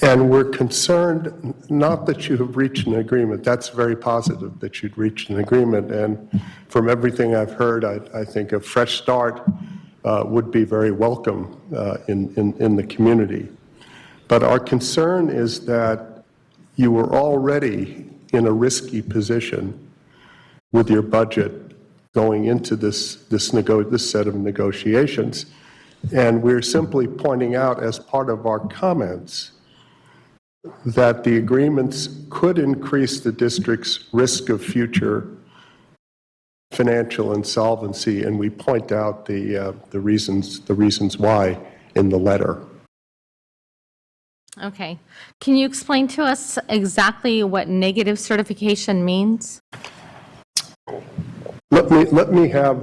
and we're concerned not that you have reached an agreement. That's very positive that you'd reached an agreement. And from everything I've heard, I think a fresh start would be very welcome in the community. But our concern is that you were already in a risky position with your budget going into this set of negotiations. And we're simply pointing out as part of our comments that the agreements could increase the district's risk of future financial insolvency, and we point out the reasons why in the letter. Okay. Can you explain to us exactly what negative certification means? Let me have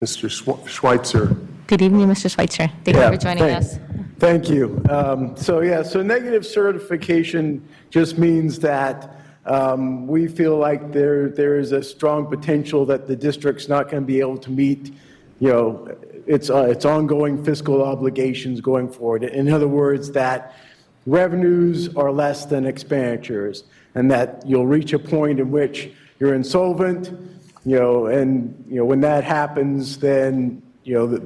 Mr. Schweitzer. Good evening, Mr. Schweitzer. Thank you for joining us. Thank you. So negative certification just means that we feel like there is a strong potential that the district's not going to be able to meet, its ongoing fiscal obligations going forward. In other words, that revenues are less than expenditures, and that you'll reach a point in which you're insolvent, and when that happens, then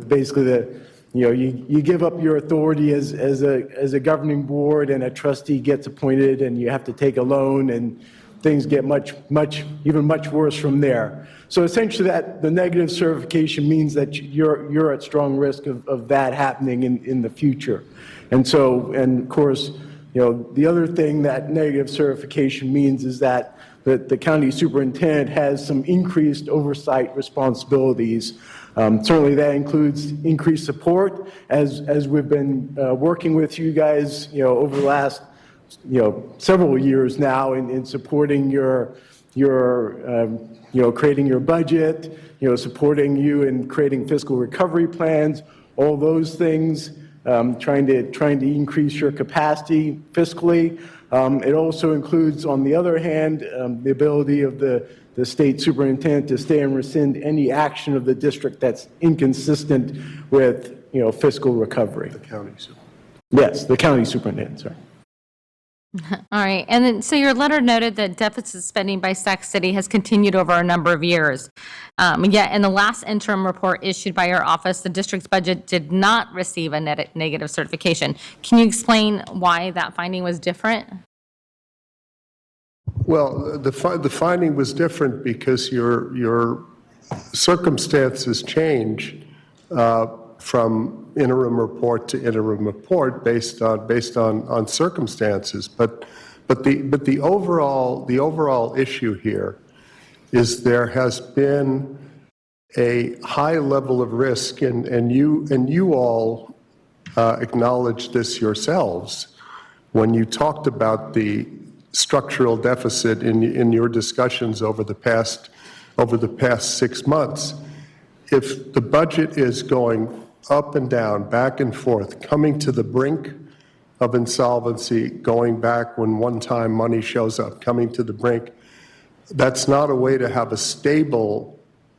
basically you give up your authority as a governing board, and a trustee gets appointed, and you have to take a loan, and things get even much worse from there. So essentially, that the negative certification means that you're at strong risk of that happening in the future. And of course, the other thing that negative certification means is that the county superintendent has some increased oversight responsibilities. Certainly that includes increased support as we've been working with you guys, over the last, several years now in supporting your creating your budget, supporting you in creating fiscal recovery plans, all those things, trying to increase your capacity fiscally. It also includes, on the other hand, the ability of the state superintendent to stay and rescind any action of the district that's inconsistent with, fiscal recovery. The county superintendent. Yes, the county superintendent, sorry. All right. And then, so your letter noted that deficit spending by Sac City has continued over a number of years. Yet in the last interim report issued by your office, the district's budget did not receive a negative certification. Can you explain why that finding was different? Well, the finding was different because your circumstances change from interim report to interim report based on circumstances. But the overall issue here is there has been a high level of risk, and you all acknowledge this yourselves, when you talked about the structural deficit in your discussions over the past 6 months, if the budget is going up and down, back and forth, coming to the brink of insolvency, going back when one-time money shows up, coming to the brink, that's not a way to have a stable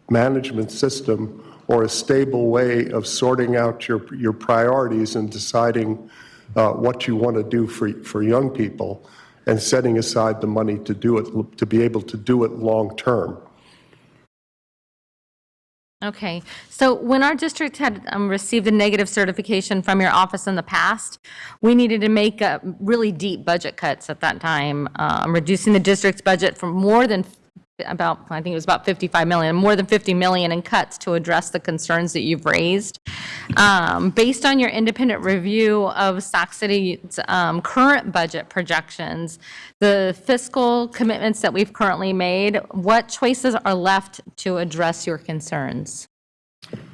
management system or a stable way of sorting out your priorities and deciding what you want to do for young people and setting aside the money to do it, to be able to do it long term. Okay, so when our district had received a negative certification from your office in the past, we needed to make really deep budget cuts at that time, reducing the district's budget from more than I think it was about 55 million, more than 50 million in cuts to address the concerns that you've raised. Based on your independent review of Sac City's current budget projections, the fiscal commitments that we've currently made, what choices are left to address your concerns?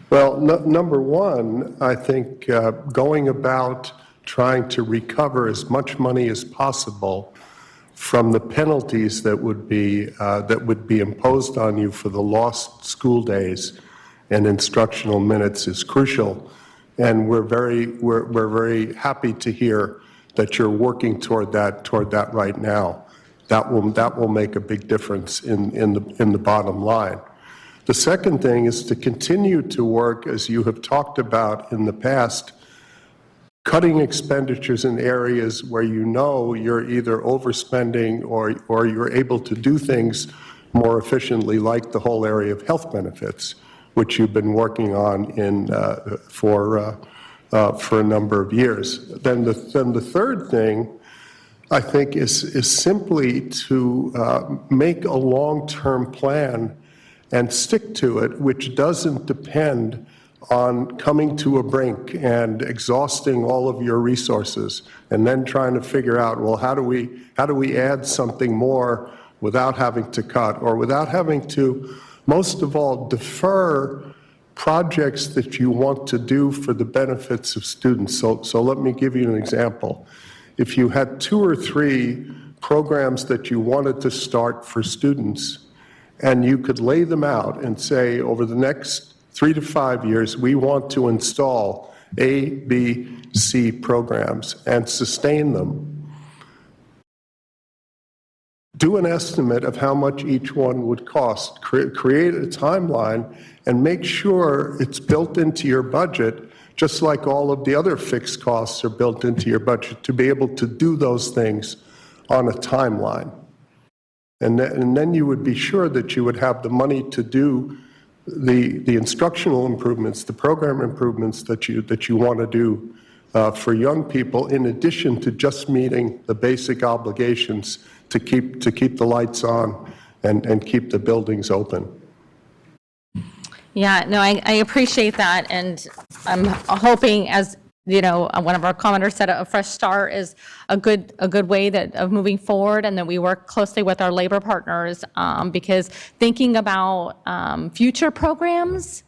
Well, number one, I think going about trying to recover as much money as possible from the penalties that would be imposed on you for the lost school days and instructional minutes is crucial. And we're very happy to hear that you're working toward that right now. That will make a big difference in the bottom line. The second thing is to continue to work, as you have talked about in the past, cutting expenditures in areas where you know you're either overspending or you're able to do things more efficiently, like the whole area of health benefits, which you've been working on for a number of years. Then the third thing, I think, is simply to make a long-term plan and stick to it, which doesn't depend on coming to a brink and exhausting all of your resources and then trying to figure out, well, how do we add something more without having to cut or without having to, most of all, defer projects that you want to do for the benefits of students. So let me give you an example. If you had 2 or 3 programs that you wanted to start for students, and you could lay them out and say, over the next 3 to 5 years, we want to install A, B, C programs and sustain them. Do an estimate of how much each one would cost. Create a timeline and make sure it's built into your budget, just like all of the other fixed costs are built into your budget, to be able to do those things on a timeline. And then you would be sure that you would have the money to do the instructional improvements, the program improvements that you want to do for young people, in addition to just meeting the basic obligations to keep the lights on and keep the buildings open. Yeah, no, I appreciate that, and I'm hoping, as you know, one of our commenters said, a fresh start is a good way of moving forward, and that we work closely with our labor partners, because thinking about future programs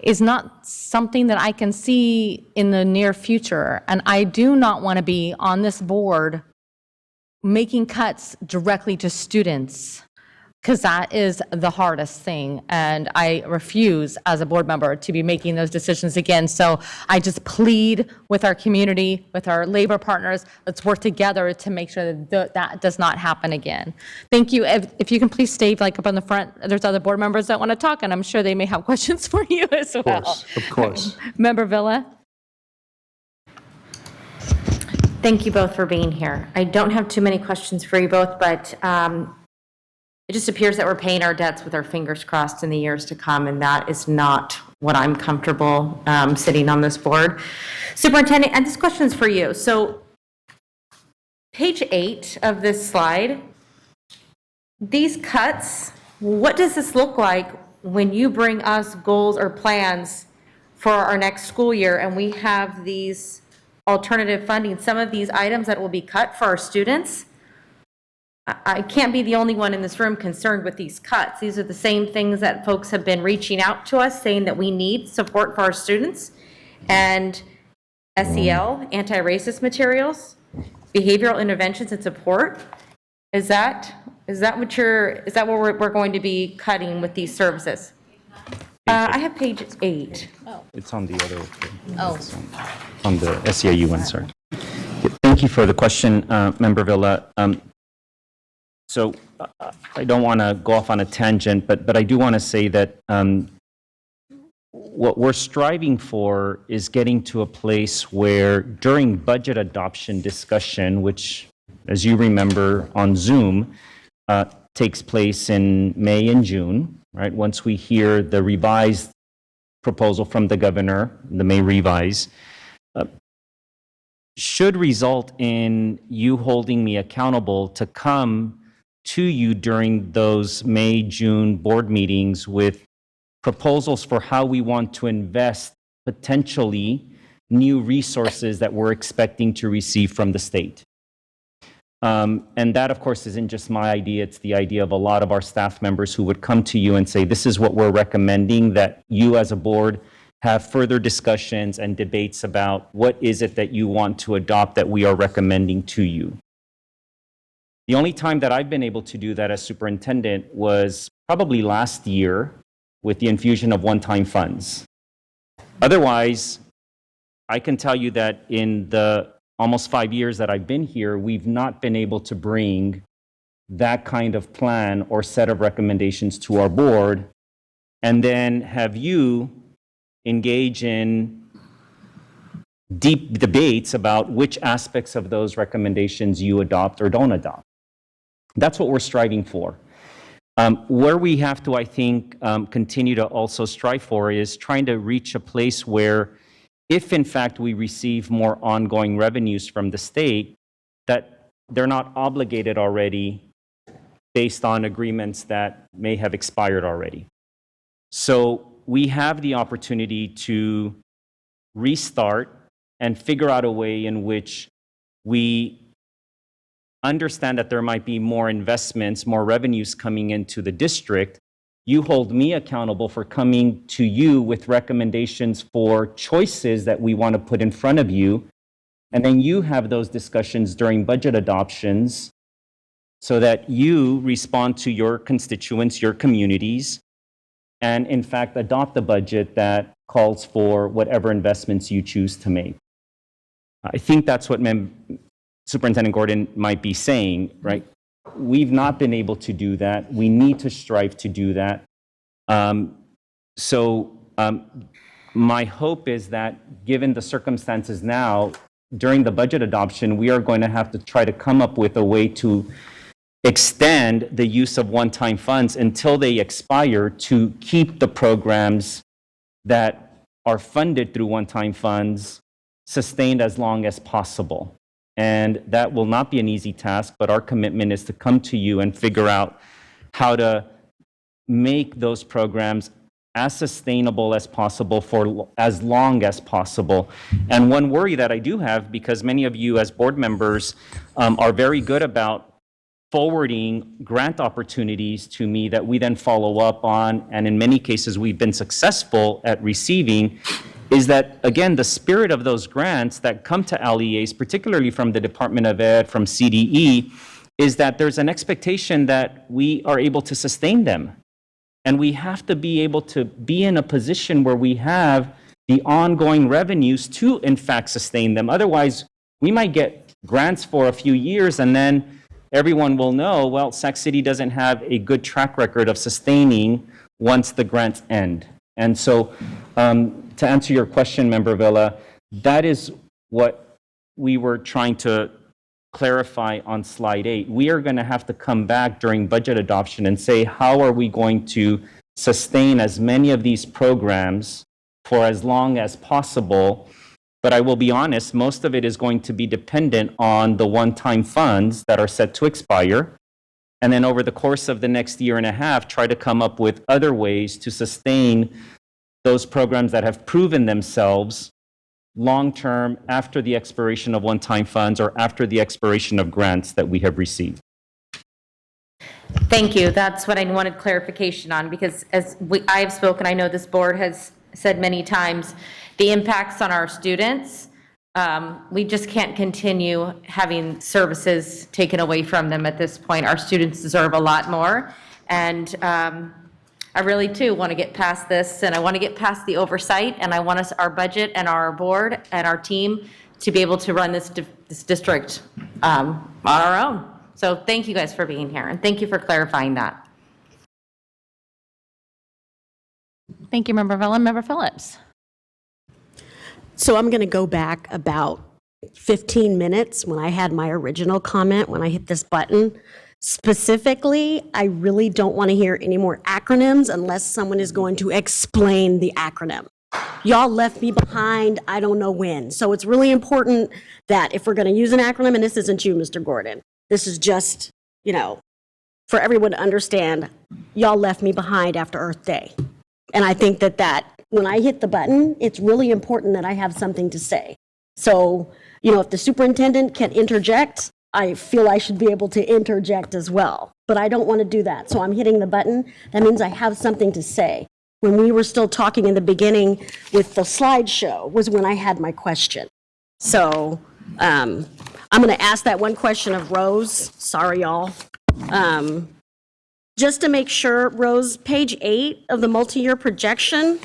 is not something that I can see in the near future, and I do not want to be on this board making cuts directly to students, because that is the hardest thing, and I refuse as a board member to be making those decisions again. So I just plead with our community, with our labor partners, let's work together to make sure that that does not happen again. Thank you. If you can please stay up on the front, there's other board members that want to talk, and I'm sure they may have questions for you as well. Of course. Member Villa? Thank you both for being here. I don't have too many questions for you both, but it just appears that we're paying our debts with our fingers crossed in the years to come, and that is not what I'm comfortable sitting on this board. Superintendent, and this question is for you. So page 8 of this slide, these cuts, what does this look like when you bring us goals or plans for our next school year and we have these alternative funding, some of these items that will be cut for our students? I can't be the only one in this room concerned with these cuts. These are the same things that folks have been reaching out to us saying that we need support for our students, and SEL, anti-racist materials, behavioral interventions and support. Is that what we're going to be cutting with these services? I have page 8. It's on the other. Oh. It's on the SEIU one, sorry. Thank you for the question, Member Villa. So I don't want to go off on a tangent, but I do want to say that what we're striving for is getting to a place where during budget adoption discussion, which, as you remember, on Zoom, takes place in May and June, right? Once we hear the revised proposal from the governor, the May revise, should result in you holding me accountable to come to you during those May, June board meetings with proposals for how we want to invest potentially new resources that we're expecting to receive from the state. And that, of course, isn't just my idea. It's the idea of a lot of our staff members who would come to you and say, this is what we're recommending, that you as a board have further discussions and debates about what is it that you want to adopt that we are recommending to you. The only time that I've been able to do that as superintendent was probably last year with the infusion of one-time funds. Otherwise, I can tell you that in the almost 5 years that I've been here, we've not been able to bring that kind of plan or set of recommendations to our board and then have you engage in deep debates about which aspects of those recommendations you adopt or don't adopt. That's what we're striving for. Where we have to, I think, continue to also strive for is trying to reach a place where if in fact we receive more ongoing revenues from the state, that they're not obligated already based on agreements that may have expired already. So we have the opportunity to restart and figure out a way in which we understand that there might be more investments, more revenues coming into the district. You hold me accountable for coming to you with recommendations for choices that we want to put in front of you. And then you have those discussions during budget adoptions so that you respond to your constituents, your communities, and in fact adopt a budget that calls for whatever investments you choose to make. I think that's what Superintendent Gordon might be saying, right? We've not been able to do that. We need to strive to do that. My hope is that given the circumstances now, during the budget adoption, we are going to have to try to come up with a way to extend the use of one-time funds until they expire to keep the programs that are funded through one-time funds sustained as long as possible. And that will not be an easy task, but our commitment is to come to you and figure out how to make those programs as sustainable as possible for as long as possible. And one worry that I do have, because many of you as board members are very good about forwarding grant opportunities to me that we then follow up on, and in many cases we've been successful at receiving, is that, again, the spirit of those grants that come to LEAs, particularly from the Department of Ed, from CDE, is that there's an expectation that we are able to sustain them. And we have to be able to be in a position where we have the ongoing revenues to, in fact, sustain them. Otherwise, we might get grants for a few years and then everyone will know, well, Sac City doesn't have a good track record of sustaining once the grants end. And so, to answer your question, Member Villa, that is what we were trying to clarify on slide 8. We are going to have to come back during budget adoption and say, how are we going to sustain as many of these programs for as long as possible? But I will be honest, most of it is going to be dependent on the one-time funds that are set to expire. And then over the course of the next year and a half, try to come up with other ways to sustain those programs that have proven themselves long-term after the expiration of one-time funds or after the expiration of grants that we have received. Thank you. That's what I wanted clarification on, because as I have spoken, I know this board has said many times, the impacts on our students We just can't continue having services taken away from them at this point. Our students deserve a lot more. And I really, too, want to get past this, and I want to get past the oversight, and I want our budget and our board and our team to be able to run this district on our own. So thank you guys for being here, and thank you for clarifying that. Thank you, Member Vella. Member Phillips. So I'm going to go back about 15 minutes when I had my original comment, when I hit this button. Specifically, I really don't want to hear any more acronyms unless someone is going to explain the acronym. Y'all left me behind, I don't know when. So it's really important that if we're going to use an acronym, and this isn't you, Mr. Gordon, this is just, for everyone to understand, y'all left me behind after Earth Day. And I think that when I hit the button, it's really important that I have something to say. So, if the superintendent can interject, I feel I should be able to interject as well. But I don't want to do that. So I'm hitting the button. That means I have something to say. When we were still talking in the beginning with the slideshow was when I had my question. So I'm going to ask that one question of Rose. Sorry, y'all. Just to make sure, Rose, page 8 of the multi-year projection.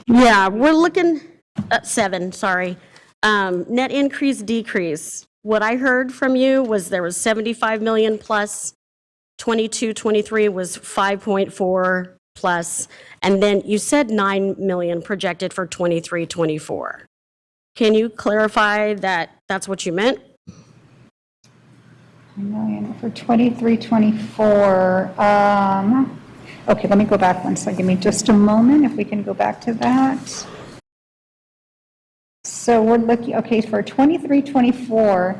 Yeah, we're looking at 7, sorry. Net increase, decrease. What I heard from you was there was 75 million plus, 22, 23 was 5.4 plus, and then you said 9 million projected for 23, 24. Can you clarify that that's what you meant? Million for 23, 24. Okay, let me go back one second. Give me just a moment if we can go back to that. So we're looking, okay, for 23, 24,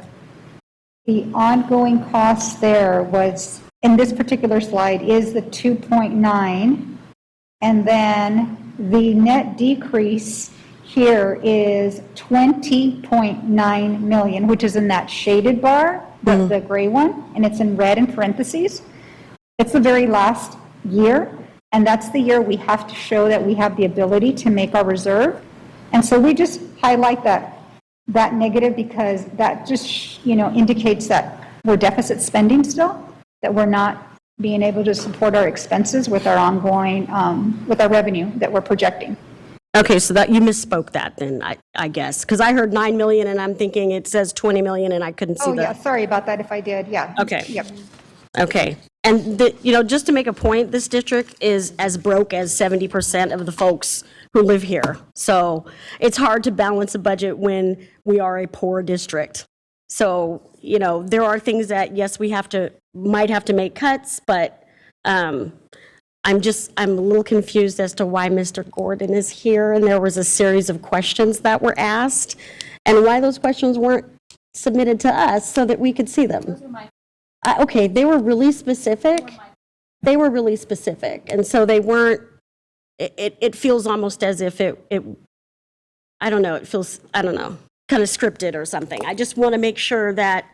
the ongoing cost there was, in this particular slide, is the 2.9. And then the net decrease here is 20.9 million, which is in that shaded bar, the gray one, and it's in red in parentheses. It's the very last year, and that's the year we have to show that we have the ability to make our reserve. And so we just highlight that negative because that just, indicates that we're deficit spending still, that we're not being able to support our expenses with our ongoing, with our revenue that we're projecting. Okay, so that you misspoke that then, I guess, because I heard 9 million and I'm thinking it says 20 million and I couldn't see Oh, yeah, sorry about that if I did, yeah. Okay. Yep. Okay, and just to make a point, this district is as broke as 70% of the folks who live here. So it's hard to balance a budget when we are a poor district. So, there are things that, yes, we might have to make cuts, but I'm a little confused as to why Mr. Gordon is here, and there was a series of questions that were asked, and why those questions weren't submitted to us so that we could see them. Okay, they were really specific. They were really specific, and so they weren't, it feels almost as if I don't know, it feels, I don't know, kind of scripted or something. I just want to make sure that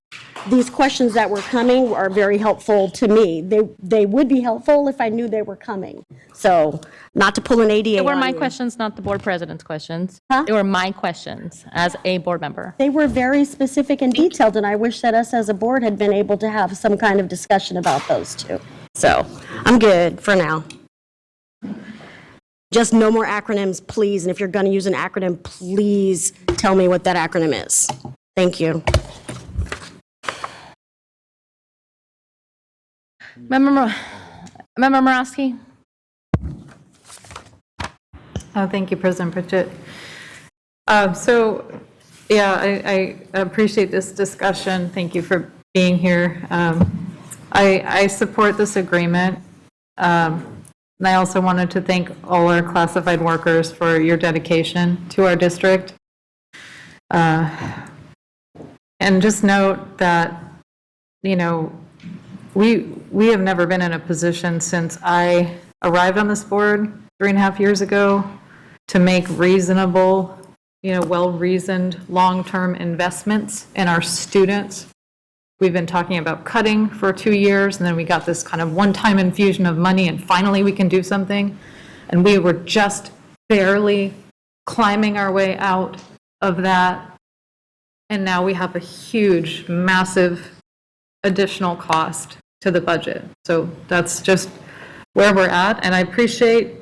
these questions that were coming are very helpful to me. They would be helpful if I knew they were coming. So, not to pull an ADA They were on my you. questions, not the board president's questions. They were my questions as a board member. They were very specific and detailed, and I wish that us as a board had been able to have some kind of discussion about those too. So, I'm good for now. Just no more acronyms, please. And if you're going to use an acronym, please tell me what that acronym is. Thank you. Member Morosky? Thank you, President Pritchett. I appreciate this discussion. Thank you for being here. I support this agreement. And I also wanted to thank all our classified workers for your dedication to our district. And just note that, we have never been in a position since I arrived on this board 3.5 years ago to make reasonable, well-reasoned, long-term investments in our students. We've been talking about cutting for 2 years, and then we got this kind of one-time infusion of money, and finally we can do something. And we were just barely climbing our way out of that, and now we have a huge, massive additional cost to the budget. So that's just where we're at, and I appreciate,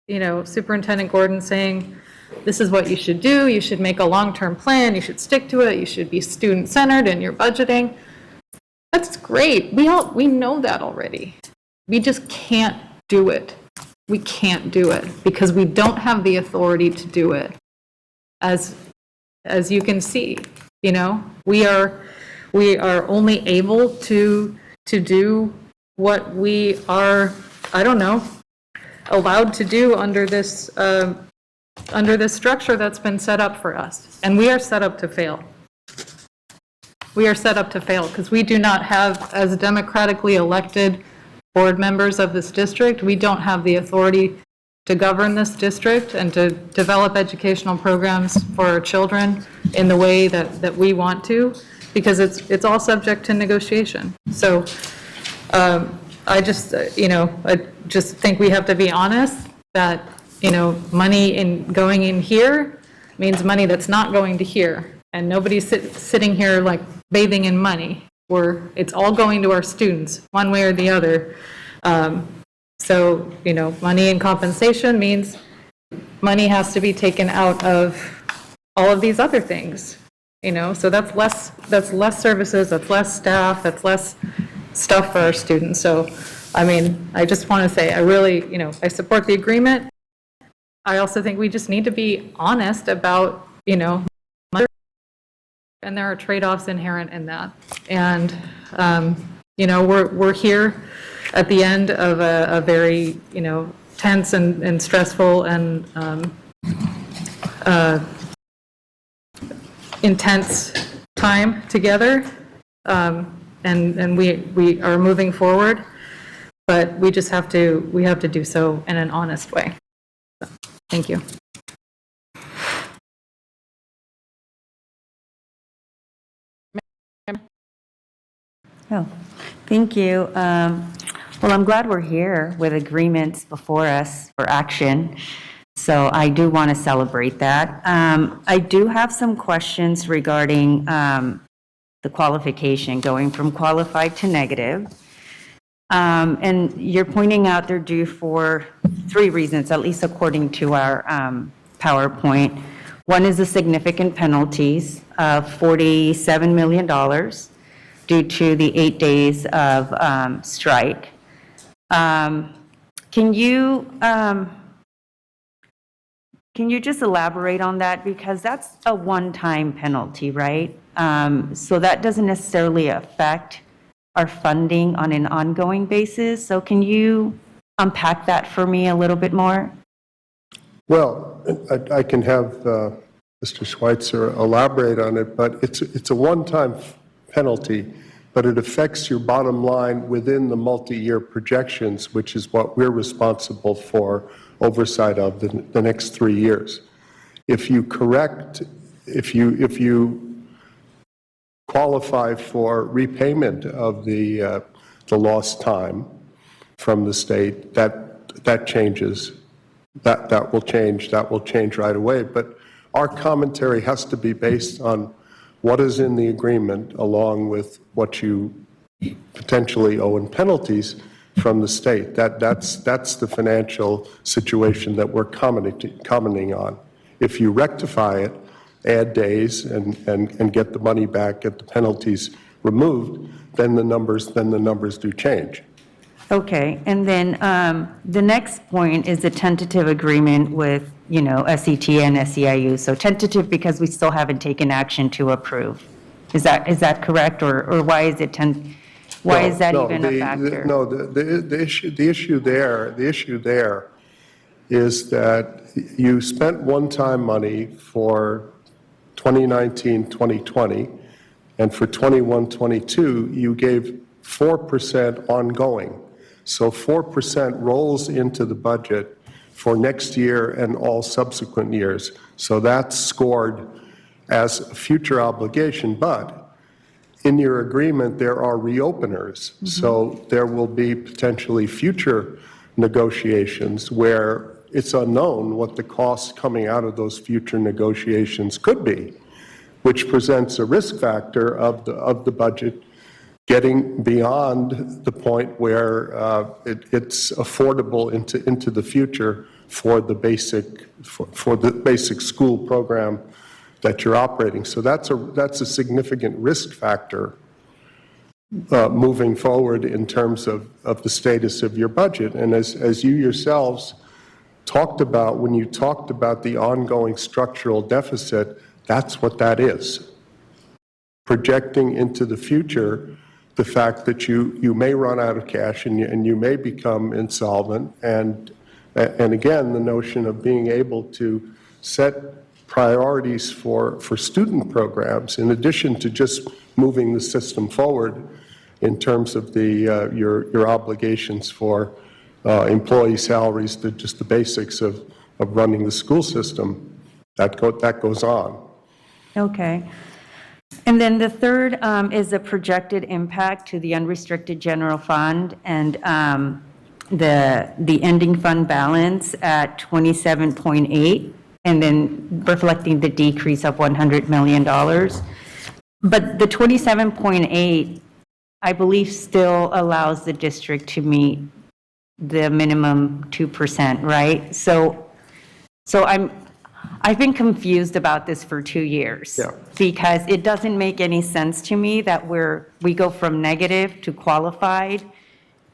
Superintendent Gordon saying, this is what you should do, you should make a long-term plan, you should stick to it, you should be student-centered in your budgeting. That's great. We know that already. We just can't do it. We can't do it because we don't have the authority to do it. As you can see, we are only able to do what we are, allowed to do under this structure that's been set up for us. And we are set up to fail. We are set up to fail because we do not have, as democratically elected board members of this district, we don't have the authority to govern this district and to develop educational programs for our children in the way that we want to, because it's all subject to negotiation. So I just think we have to be honest that, money going in here means money that's not going to here. And nobody's sitting here like bathing in money. It's all going to our students, one way or the other. So, money and compensation means money has to be taken out of all of these other things. So that's less services, that's less staff, that's less stuff for our students. So, I just want to say, I really, I support the agreement. I also think we just need to be honest about, and there are trade-offs inherent in that. And, we're here at the end of a very, tense and stressful and intense time together. And we are moving forward, but we just have to do so in an honest way. So, thank you. Oh, thank you. Well, I'm glad we're here with agreements before us for action. So I do want to celebrate that. I do have some questions regarding the qualification, going from qualified to negative. And you're pointing out they're due for 3 reasons, at least according to our PowerPoint. One is the significant penalties of $47 million due to the 8 days of strike. Can you just elaborate on that? Because that's a one-time penalty, right? So that doesn't necessarily affect our funding on an ongoing basis. So can you unpack that for me a little bit more? Well, I can have Mr. Schweitzer elaborate on it, but it's a one-time penalty, but it affects your bottom line within the multi-year projections, which is what we're responsible for oversight of the next 3 years. If you qualify for repayment of the lost time from the state, that changes. That will change right away. But our commentary has to be based on what is in the agreement along with what you potentially owe in penalties from the state. That's the financial situation that we're commenting on. If you rectify it, add days and get the money back, get the penalties removed, then the numbers do change. Okay, and then the next point is the tentative agreement with, SET and SEIU. So tentative because we still haven't taken action to approve. Is that correct, or why is it why is that even a factor? No, the issue there is that you spent one-time money for 2019, 2020, and for 21, 22, you gave 4% ongoing. So 4% rolls into the budget for next year and all subsequent years. So that's scored as a future obligation, but in your agreement, there are reopeners. Mm-hmm. So there will be potentially future negotiations where it's unknown what the costs coming out of those future negotiations could be, which presents a risk factor of the budget getting beyond the point where it's affordable into the future for the basic school program that you're operating. So that's a significant risk factor moving forward in terms of the status of your budget. And as you yourselves talked about, when you talked about the ongoing structural deficit, that's what that is. Projecting into the future the fact that you may run out of cash and you may become insolvent. And again, the notion of being able to set priorities for student programs, in addition to just moving the system forward in terms of your obligations for employee salaries, just the basics of running the school system, that goes on. Okay. And then the third is the projected impact to the unrestricted general fund and the ending fund balance at 27.8, and then reflecting the decrease of $100 million. But the 27.8, I believe, still allows the district to meet the minimum 2%, right? So I've been confused about this for 2 years. Yeah. Because it doesn't make any sense to me that we go from negative to qualified,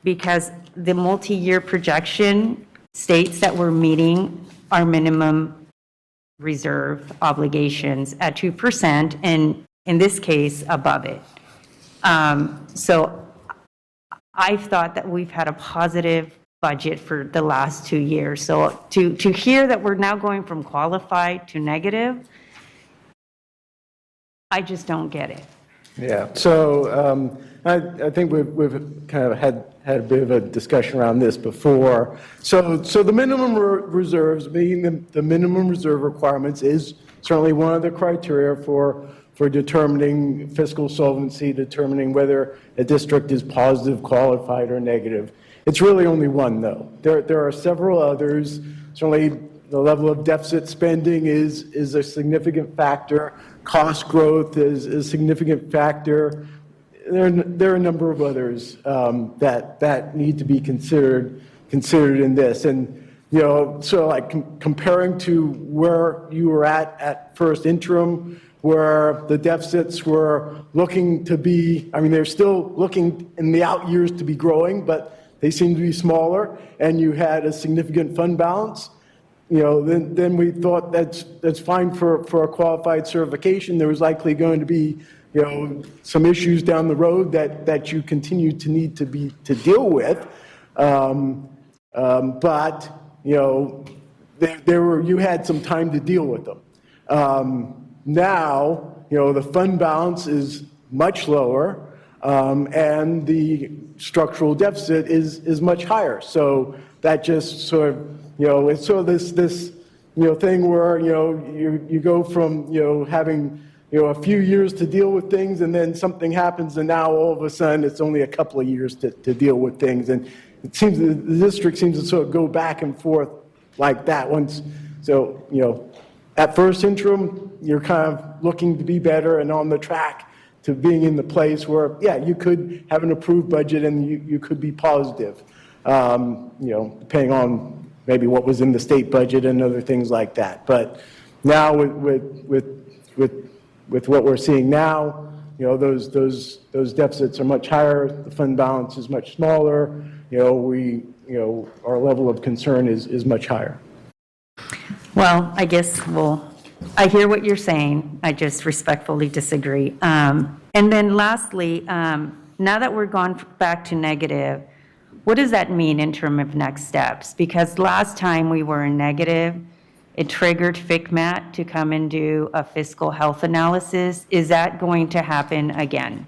because the multi-year projection states that we're meeting our minimum reserve obligations at 2%, and in this case, above it. So I've thought that we've had a positive budget for the last 2 years. So to hear that we're now going from qualified to negative, I just don't get it. Yeah, so I think we've kind of had a bit of a discussion around this before. So the minimum reserves, being the minimum reserve requirements, is certainly one of the criteria for determining fiscal solvency, determining whether a district is positive, qualified, or negative. It's really only one, though. There are several others. Certainly, the level of deficit spending is a significant factor. Cost growth is a significant factor. There are a number of others that need to be considered in this. And, so like comparing to where you were at first interim, where the deficits were looking to be, they're still looking in the out years to be growing, but they seem to be smaller, and you had a significant fund balance. Then we thought that's fine for a qualified certification. There was likely going to be, some issues down the road that you continue to need to deal with. But you had some time to deal with them. Now, the fund balance is much lower, and the structural deficit is much higher. So that just sort of, it's sort of this thing where, you go from, having, a few years to deal with things, and then something happens, and now all of a sudden it's only a couple of years to deal with things. And it seems the district seems to sort of go back and forth like that once. So, at first interim, you're kind of looking to be better and on the track to being in the place where, yeah, you could have an approved budget and you could be positive, depending on maybe what was in the state budget and other things like that. But now with what we're seeing now, those deficits are much higher. The fund balance is much smaller. Our level of concern is much higher. Well, I guess, I hear what you're saying. I just respectfully disagree. And then lastly, now that we're gone back to negative, what does that mean in terms of next steps? Because last time we were in negative, it triggered FCMAT to come and do a fiscal health analysis. Is that going to happen again?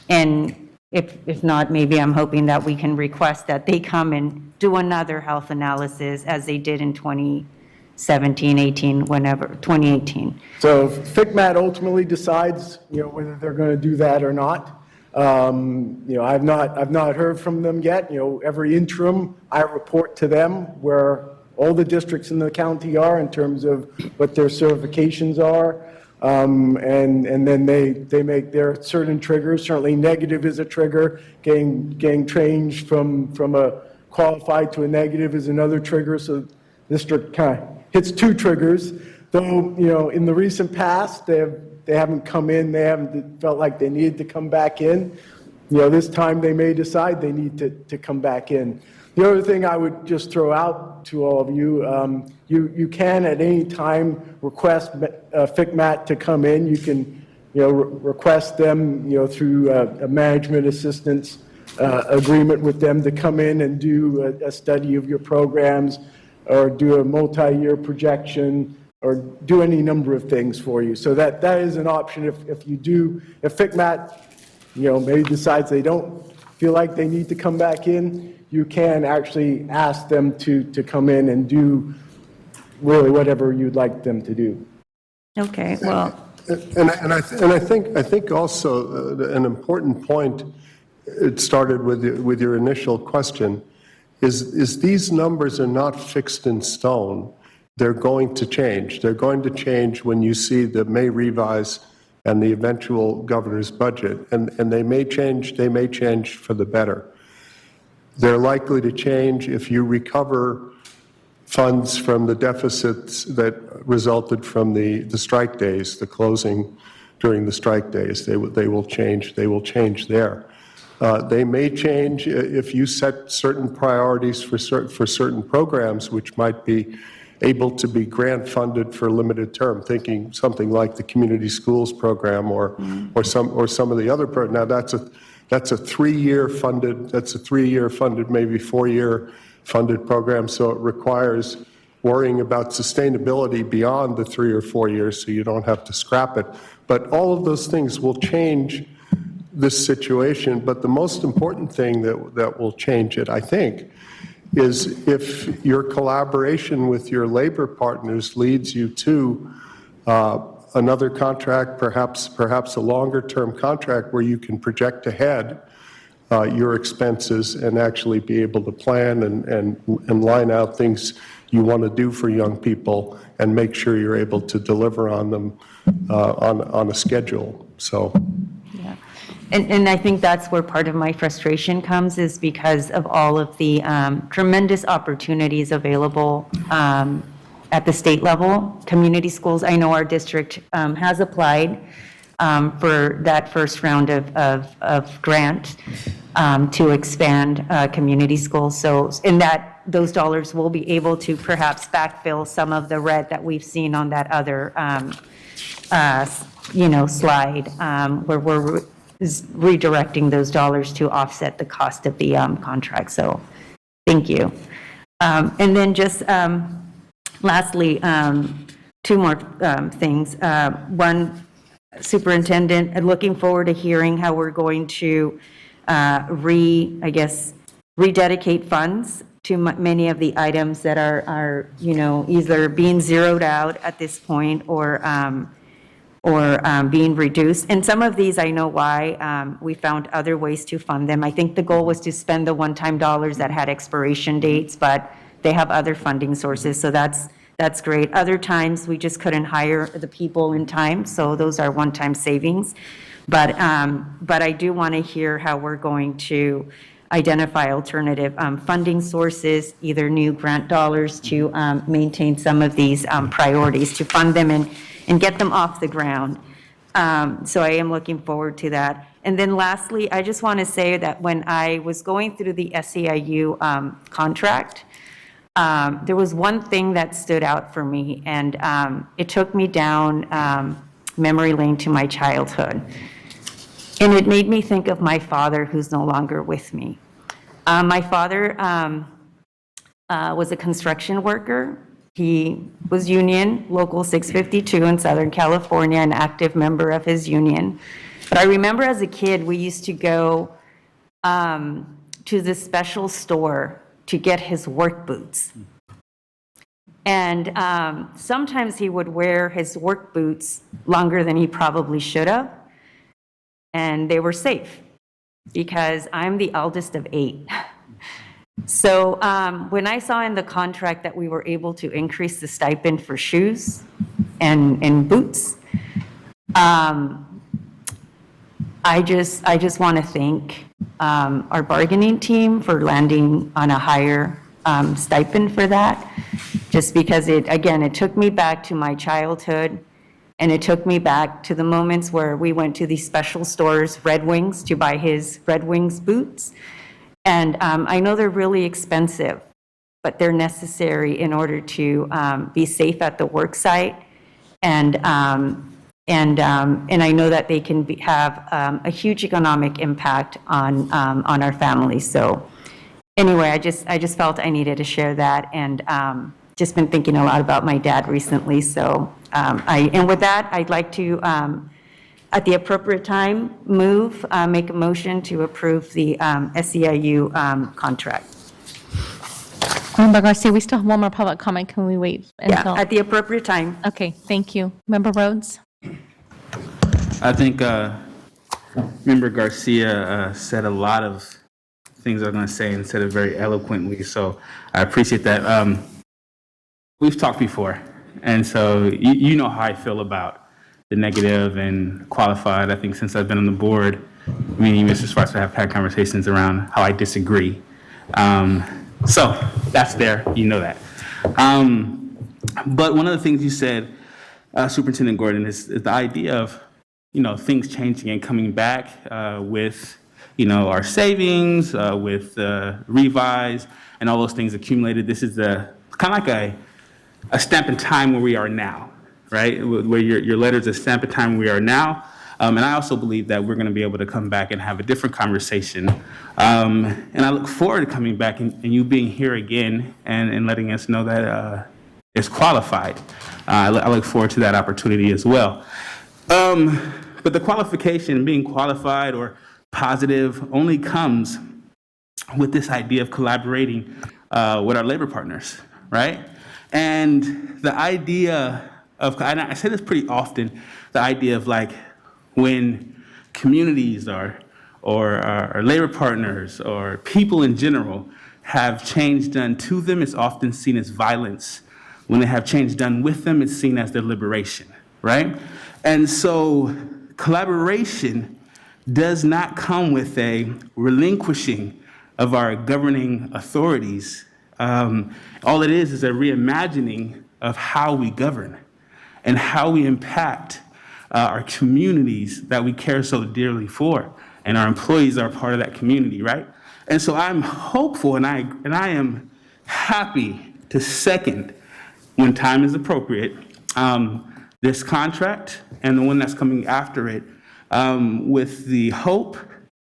And if not, maybe I'm hoping that we can request that they come and do another health analysis as they did in 2017, 18, whenever, 2018. So FCMAT ultimately decides, whether they're going to do that or not. I've not heard from them yet. Every interim, I report to them where all the districts in the county are in terms of what their certifications are. And then they make their certain triggers. Certainly negative is a trigger. Getting changed from a qualified to a negative is another trigger. So district kind of hits two triggers. Though, in the recent past, they haven't come in, they haven't felt like they needed to come back in. This time they may decide they need to come back in. The other thing I would just throw out to all of you, you can at any time request FICMAT to come in. You can, request them, through a management assistance agreement with them to come in and do a study of your programs or do a multi-year projection or do any number of things for you. So that is an option if FICMAT, maybe decides they don't feel like they need to come back in, you can actually ask them to come in and do really whatever you'd like them to do. Okay, well, And I think also an important point, it started with your initial question, is these numbers are not fixed in stone. They're going to change. They're going to change when you see the May revise and the eventual governor's budget, and they may change for the better. They're likely to change if you recover funds from the deficits that resulted from the strike days, the closing during the strike days. They will change there. They may change if you set certain priorities for certain programs, which might be able to be grant funded for a limited term, thinking something like the community schools program or some of the other programs. Now that's a 3-year funded, maybe 4-year funded program, so it requires worrying about sustainability beyond the 3 or 4 years, so you don't have to scrap it. But all of those things will change this situation. But the most important thing that will change it, I think, is if your collaboration with your labor partners leads you to another contract, perhaps a longer-term contract where you can project ahead your expenses and actually be able to plan and line out things you want to do for young people and make sure you're able to deliver on them on a schedule. So. yeah. And I think that's where part of my frustration comes, is because of all of the tremendous opportunities available at the state level. Community schools, I know our district has applied for that first round of grant to expand community schools. So in that, those dollars will be able to perhaps backfill some of the red that we've seen on that other slide, where we're redirecting those dollars to offset the cost of the contract. So thank you. And then just lastly, 2 more things. One, Superintendent, looking forward to hearing how we're going to rededicate funds to many of the items that are either being zeroed out at this point or being reduced. And some of these, I know why. We found other ways to fund them. I think the goal was to spend the one-time dollars that had expiration dates, but they have other funding sources, so that's great. Other times, we just couldn't hire the people in time, so those are one-time savings. But I do want to hear how we're going to identify alternative funding sources, either new grant dollars to maintain some of these priorities, to fund them and get them off the ground. So I am looking forward to that. And then lastly, I just want to say that when I was going through the SEIU contract, there was one thing that stood out for me, and it took me down memory lane to my childhood. And it made me think of my father, who's no longer with me. My father was a construction worker. He was union, Local 652 in Southern California, an active member of his union. But I remember as a kid, we used to go to this special store to get his work boots. And sometimes he would wear his work boots longer than he probably should have, and they were safe. because I'm the eldest of 8. So when I saw in the contract that we were able to increase the stipend for shoes and boots, I just want to thank our bargaining team for landing on a higher stipend for that, just because it took me back to my childhood, and it took me back to the moments where we went to these special stores, Red Wings, to buy his Red Wings boots. And I know they're really expensive, but they're necessary in order to be safe at the work site. And I know that they can have a huge economic impact on our families. So anyway, I just felt I needed to share that, and just been thinking a lot about my dad recently. So and with that, I'd like to, at the appropriate time, make a motion to approve the SEIU contract. Member Garcia, we still have one more public comment. Can we wait until? Yeah, at the appropriate time. Okay, thank you. Member Rhodes? I think Member Garcia said a lot of things I was going to say and said it very eloquently, so I appreciate that. We've talked before, and so you know how I feel about the negative and qualified. I think since I've been on the board, me and Mr. Schwartz have had conversations around how I disagree. So that's there, you know that. But one of the things you said, Superintendent Gordon, is the idea of, things changing and coming back with, our savings, with revise, and all those things accumulated. This is kind of like a stamp in time where we are now, right? Where your letter's a stamp in time where we are now. And I also believe that we're going to be able to come back and have a different conversation. And I look forward to coming back and you being here again and letting us know that it's qualified. I look forward to that opportunity as well. But the qualification, being qualified or positive, only comes with this idea of collaborating with our labor partners, right? And the idea of, and I say this pretty often, the idea of like when communities or our labor partners or people in general have change done to them, it's often seen as violence. When they have change done with them, it's seen as their liberation, right? And so collaboration does not come with a relinquishing of our governing authorities. All it is a reimagining of how we govern and how we impact our communities that we care so dearly for, and our employees are part of that community, right? And so I'm hopeful, and I am happy to second, when time is appropriate, this contract and the one that's coming after it, with the hope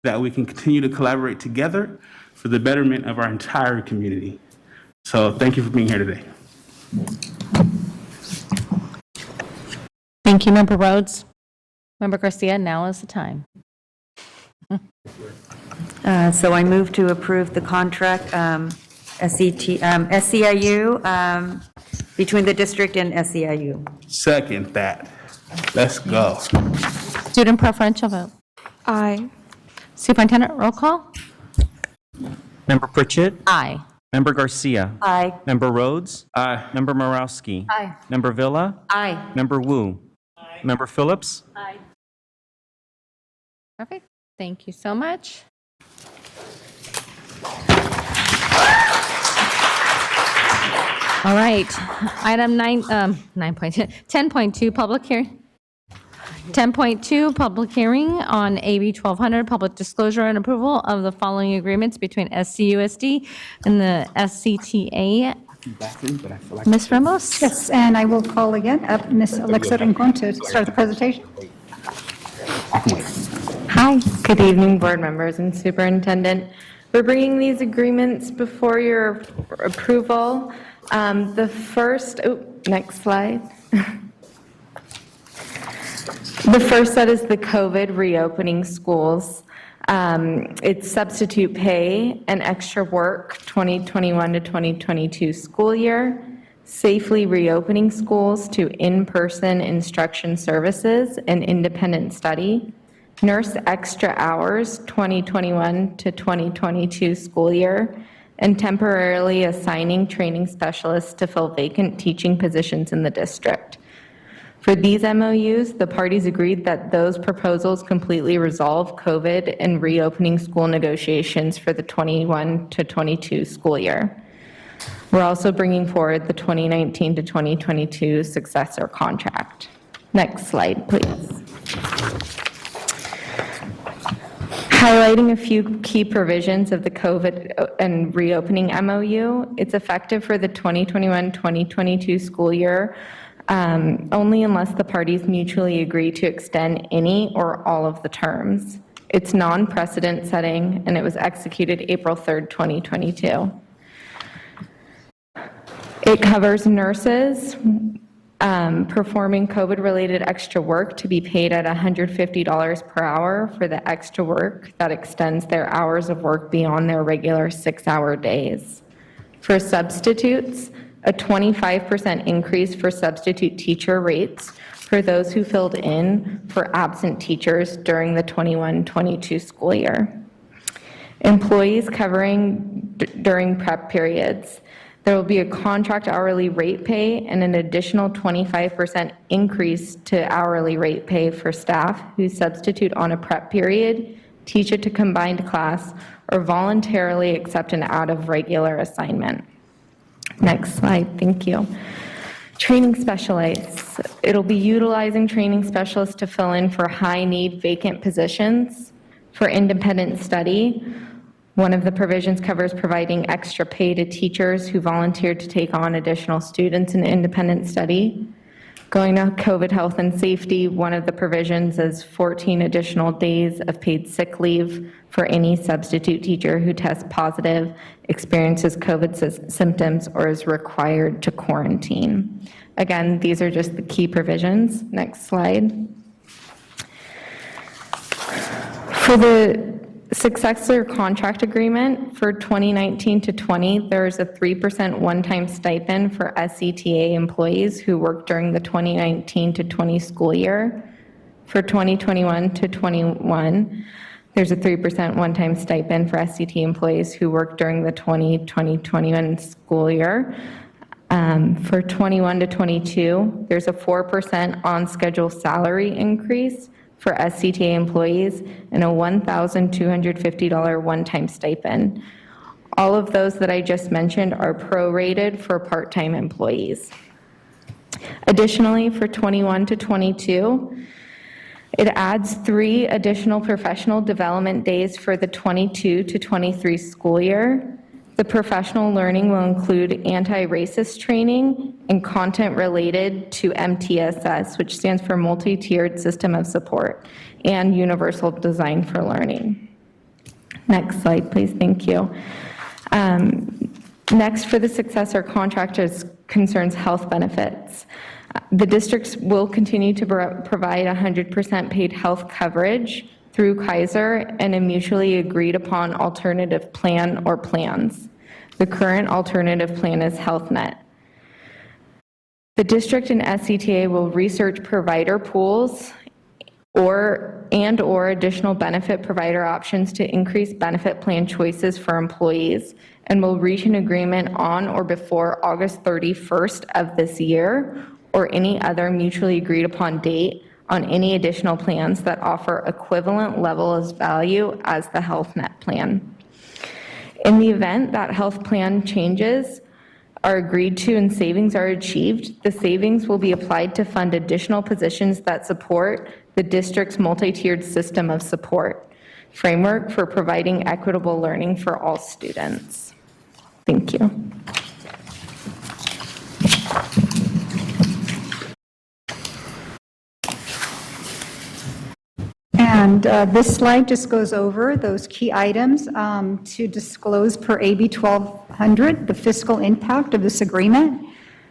that we can continue to collaborate together for the betterment of our entire community. So thank you for being here today. Thank you, Member Rhodes. Member Garcia, now is the time. So I move to approve the contract, SEIU, between the district and SEIU. Second that. Let's go. Student preferential vote. Aye. Superintendent, roll call. Member Pritchett? Aye. Member Garcia? Aye. Member Rhodes? Aye. Member Morowski? Aye. Member Villa? Aye. Member Wu? Aye. Member Phillips? Aye. Perfect. Thank you so much. All right. Item 10.2, public hearing. 10.2, public hearing on AB 1200, public disclosure and approval of the following agreements between SCUSD and the SCTA. Ms. Ramos? Yes, and I will call again up Ms. Alexa Rincon to start the presentation. Hi, good evening, board members and superintendent. We're bringing these agreements before your approval. The first, next slide. The first set is the COVID reopening schools. It's substitute pay and extra work 2021 to 2022 school year, safely reopening schools to in-person instruction services and independent study, nurse extra hours 2021 to 2022 school year, and temporarily assigning training specialists to fill vacant teaching positions in the district. For these MOUs, the parties agreed that those proposals completely resolve COVID and reopening school negotiations for the 21 to 22 school year. We're also bringing forward the 2019 to 2022 successor contract. Next slide, please. Highlighting a few key provisions of the COVID and reopening MOU, it's effective for the 2021-2022 school year only unless the parties mutually agree to extend any or all of the terms. It's non-precedent setting, and it was executed April 3rd, 2022. It covers nurses performing COVID-related extra work to be paid at $150 per hour for the extra work that extends their hours of work beyond their regular 6-hour days. For substitutes, a 25% increase for substitute teacher rates for those who filled in for absent teachers during the 21-22 school year. Employees covering during prep periods, there will be a contract hourly rate pay and an additional 25% increase to hourly rate pay for staff who substitute on a prep period, teach it to combined class, or voluntarily accept an out of regular assignment. Next slide, thank you. Training specialists. It'll be utilizing training specialists to fill in for high-need vacant positions for independent study. One of the provisions covers providing extra pay to teachers who volunteered to take on additional students in independent study. Going to COVID health and safety, one of the provisions is 14 additional days of paid sick leave for any substitute teacher who tests positive, experiences COVID symptoms, or is required to quarantine. Again, these are just the key provisions. Next slide. For the successor contract agreement for 2019 to 20, there's a 3% one-time stipend for SCTA employees who worked during the 2019 to 20 school year. For 2021 to 21, there's a 3% one-time stipend for SCTA employees who worked during the 2020-21 school year. For 21 to 22, there's a 4% on-schedule salary increase for SCTA employees and a $1,250 one-time stipend. All of those that I just mentioned are prorated for part-time employees. Additionally, for 21 to 22, it adds 3 additional professional development days for the 22 to 23 school year. The professional learning will include anti-racist training and content related to MTSS, which stands for Multi-Tiered System of Support, and Universal Design for Learning. Next slide, please. Thank you. Next, for the successor contractors concerns health benefits. The districts will continue to provide 100% paid health coverage through Kaiser and a mutually agreed upon alternative plan or plans. The current alternative plan is HealthNet. The district and SCTA will research provider pools or additional benefit provider options to increase benefit plan choices for employees, and will reach an agreement on or before August 31st of this year or any other mutually agreed upon date on any additional plans that offer equivalent level of value as the HealthNet plan. In the event that health plan changes are agreed to and savings are achieved, the savings will be applied to fund additional positions that support the district's multi-tiered system of support framework for providing equitable learning for all students. Thank you. And this slide just goes over those key items to disclose per AB 1200, the fiscal impact of this agreement.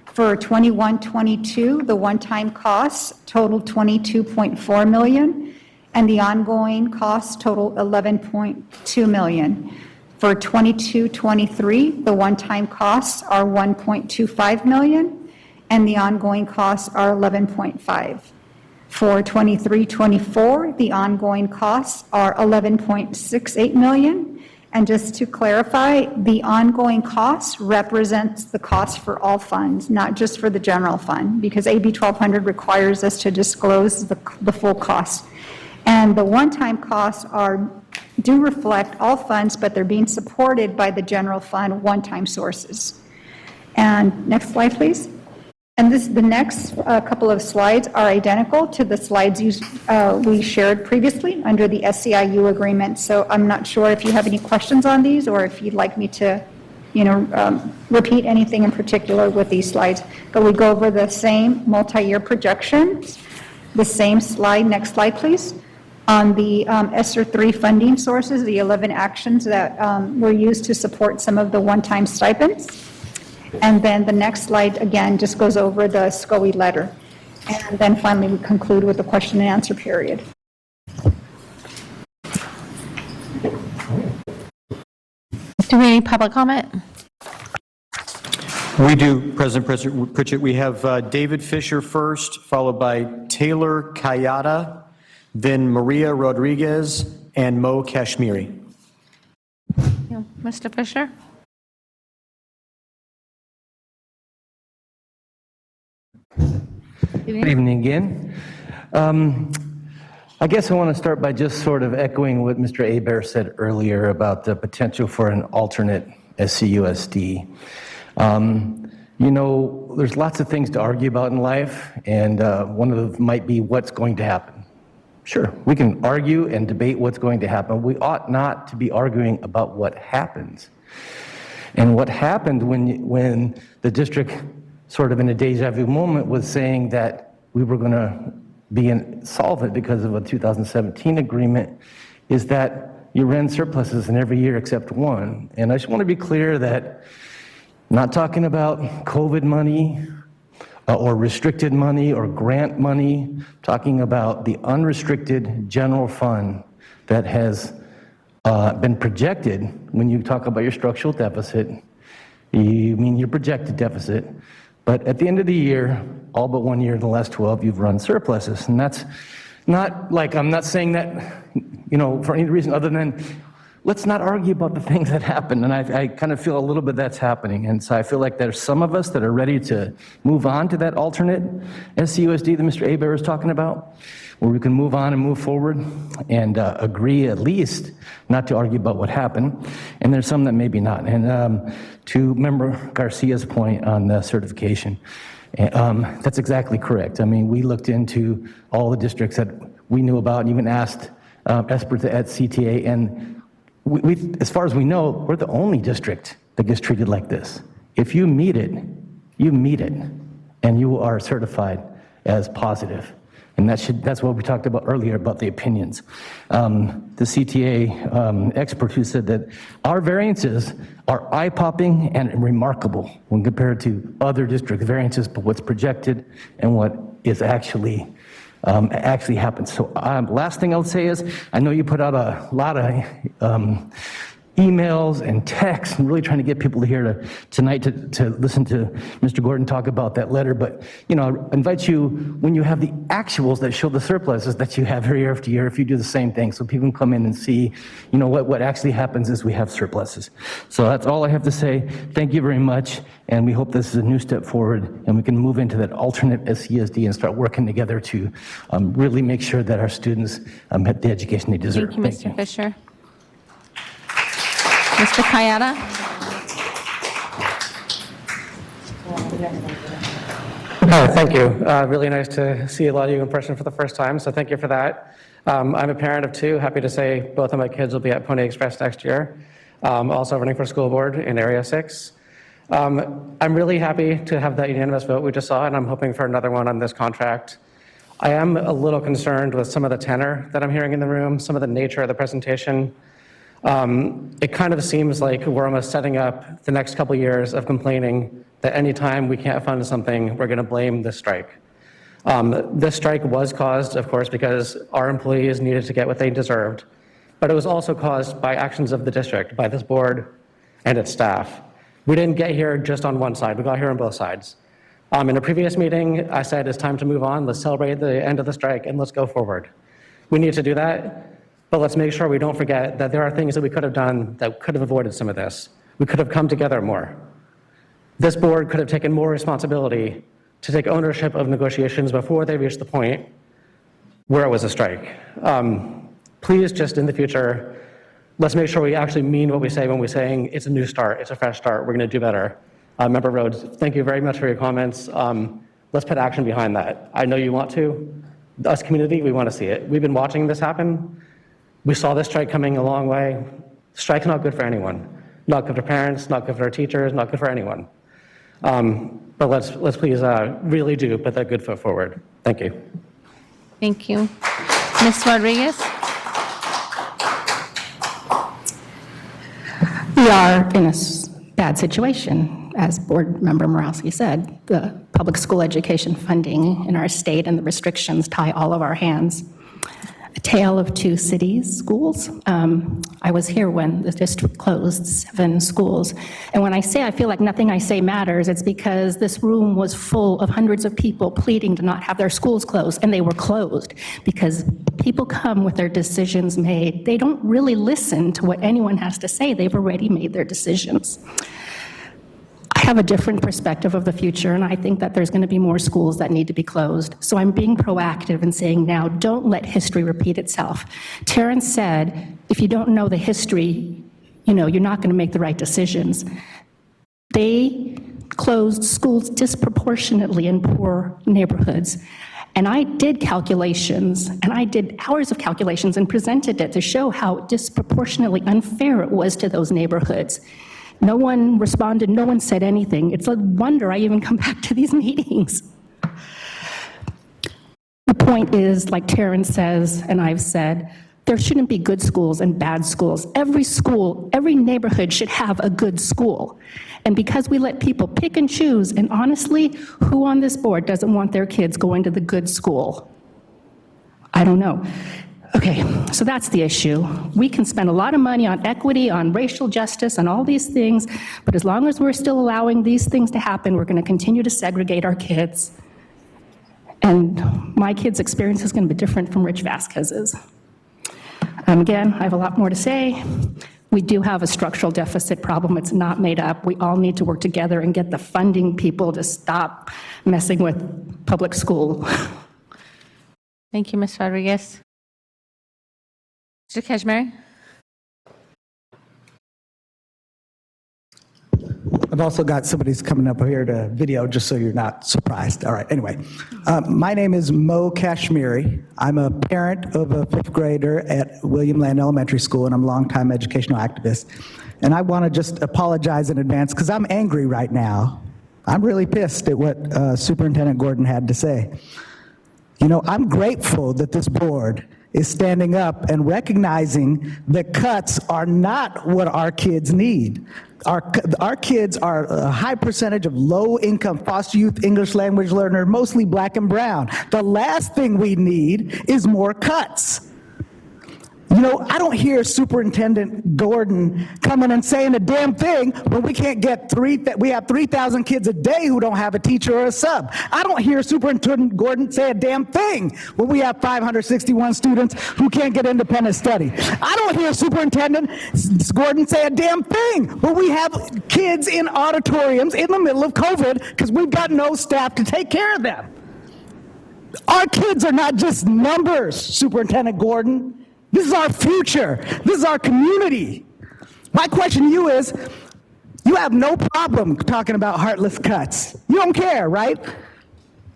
For 21-22, the one-time costs totaled $22.4 million, and the ongoing costs total $11.2 million. For 22-23, the one-time costs are $1.25 million, and the ongoing costs are $11.5. For 23-24, the ongoing costs are 11.68 million. And just to clarify, the ongoing cost represents the cost for all funds, not just for the general fund, because AB 1200 requires us to disclose the full cost. And the one-time costs do reflect all funds, but they're being supported by the general fund one-time sources. And next slide, please. And the next couple of slides are identical to the slides we shared previously under the SEIU agreement. So I'm not sure if you have any questions on these or if you'd like me to, repeat anything in particular with these slides. But we go over the same multi-year projections, the same slide. Next slide, please. On the ESSER 3 funding sources, the 11 actions that were used to support some of the one-time stipends. And then the next slide, again, just goes over the SCOE letter. And then finally, we conclude with the question and answer period. Do we have any public comment? We do, President Pritchett. We have David Fisher first, followed by Taylor Kayada, then Maria Rodriguez, and Mo Kashmiri. Mr. Fisher? Good evening again. I guess I want to start by just sort of echoing what Mr. Hebert said earlier about the potential for an alternate SCUSD. There's lots of things to argue about in life, and one of them might be what's going to happen. Sure, we can argue and debate what's going to happen. We ought not to be arguing about what happens. And what happened when the district, sort of in a deja vu moment, was saying that we were going to be insolvent because of a 2017 agreement, is that you ran surpluses in every year except one. And I just want to be clear that I'm not talking about COVID money or restricted money or grant money. I'm talking about the unrestricted general fund that has been projected. When you talk about your structural deficit, you mean your projected deficit. But at the end of the year, all but 1 year in the last 12, you've run surpluses. And that's not like, I'm not saying that, for any reason other than, let's not argue about the things that happen. And I kind of feel a little bit that's happening. And so I feel like there's some of us that are ready to move on to that alternate SCUSD that Mr. Hebert is talking about, where we can move on and move forward and agree at least not to argue about what happened. And there's some that maybe not. And to Member Garcia's point on the certification, that's exactly correct. I mean, we looked into all the districts that we knew about and even asked experts at CTA, and we, as far as we know, we're the only district that gets treated like this. If you meet it, and you are certified as positive. And that's what we talked about earlier about the opinions. The CTA expert who said that our variances are eye-popping and remarkable when compared to other district variances, but what's projected and what is actually happened. So last thing I'll say is, I know you put out a lot of emails and texts and really trying to get people here tonight to listen to Mr. Gordon talk about that letter. But, I invite you, when you have the actuals that show the surpluses that you have year after year, if you do the same thing, so people can come in and see, what actually happens is we have surpluses. So that's all I have to say. Thank you very much. And we hope this is a new step forward and we can move into that alternate SCSD and start working together to really make sure that our students get the education they deserve. Thank you, Mr. Fisher. Mr. Kayada? Thank you. Really nice to see a lot of you in person for the first time, so thank you for that. I'm a parent of two. Happy to say both of my kids will be at Pony Express next year. Also running for school board in Area 6. I'm really happy to have that unanimous vote we just saw, and I'm hoping for another one on this contract. I am a little concerned with some of the tenor that I'm hearing in the room, some of the nature of the presentation. It kind of seems like we're almost setting up the next couple years of complaining that anytime we can't fund something, we're going to blame this strike. This strike was caused, of course, because our employees needed to get what they deserved, but it was also caused by actions of the district, by this board and its staff. We didn't get here just on one side, we got here on both sides. In a previous meeting, I said it's time to move on, let's celebrate the end of the strike, and let's go forward. We need to do that, but let's make sure we don't forget that there are things that we could have done that could have avoided some of this. We could have come together more. This board could have taken more responsibility to take ownership of negotiations before they reached the point where it was a strike. Please, just in the future, let's make sure we actually mean what we say when we're saying it's a new start, it's a fresh start, we're going to do better. Member Rhodes, thank you very much for your comments. Let's put action behind that. I know you want to. Us community, we want to see it. We've been watching this happen. We saw this strike coming a long way. Strike's not good for anyone. Not good for parents, not good for our teachers, not good for anyone. But let's please really do put that good foot forward. Thank you. Thank you. Ms. Rodriguez? We are in a bad situation. As Board Member Morowski said, the public school education funding in our state and the restrictions tie all of our hands. A tale of two cities, schools. I was here when the district closed 7 schools. And when I say I feel like nothing I say matters, it's because this room was full of hundreds of people pleading to not have their schools closed, and they were closed because people come with their decisions made. They don't really listen to what anyone has to say. They've already made their decisions. I have a different perspective of the future, and I think that there's going to be more schools that need to be closed. So I'm being proactive and saying now, don't let history repeat itself. Terrence said, if you don't know the history, you're not going to make the right decisions. They closed schools disproportionately in poor neighborhoods. And I did calculations, and I did hours of calculations and presented it to show how disproportionately unfair it was to those neighborhoods. No one responded, no one said anything. It's a wonder I even come back to these meetings. The point is, like Terrence says, and I've said, there shouldn't be good schools and bad schools. Every school, every neighborhood should have a good school. And because we let people pick and choose, and honestly, who on this board doesn't want their kids going to the good school? I don't know. Okay, so that's the issue. We can spend a lot of money on equity, on racial justice, on all these things, but as long as we're still allowing these things to happen, we're going to continue to segregate our kids. And my kid's experience is going to be different from Rich Vasquez's. Again, I have a lot more to say. We do have a structural deficit problem. It's not made up. We all need to work together and get the funding people to stop messing with public school. Thank you, Ms. Rodriguez. Mr. Kashmiri? I've also got somebody's coming up here to video, just so you're not surprised. All right, anyway. My name is Mo Kashmiri. I'm a parent of a 5th grader at William Land Elementary School, and I'm a longtime educational activist. And I want to just apologize in advance, because I'm angry right now. I'm really pissed at what Superintendent Gordon had to say. I'm grateful that this board is standing up and recognizing that cuts are not what our kids need. Our kids are a high percentage of low-income foster youth English language learners, mostly black and brown. The last thing we need is more cuts. I don't hear Superintendent Gordon coming and saying a damn thing when we can't get we have 3,000 kids a day who don't have a teacher or a sub. I don't hear Superintendent Gordon say a damn thing when we have 561 students who can't get independent study. I don't hear Superintendent Gordon say a damn thing when we have kids in auditoriums in the middle of COVID because we've got no staff to take care of them. Our kids are not just numbers, Superintendent Gordon. This is our future. This is our community. My question to you is, you have no problem talking about heartless cuts. You don't care, right?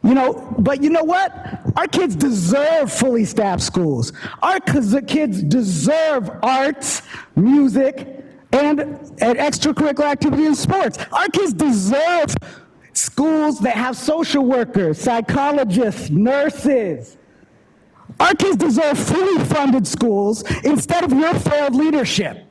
But you know what? Our kids deserve fully staffed schools. Our kids deserve arts, music, and extracurricular activities and sports. Our kids deserve schools that have social workers, psychologists, nurses. Our kids deserve fully funded schools instead of your failed leadership.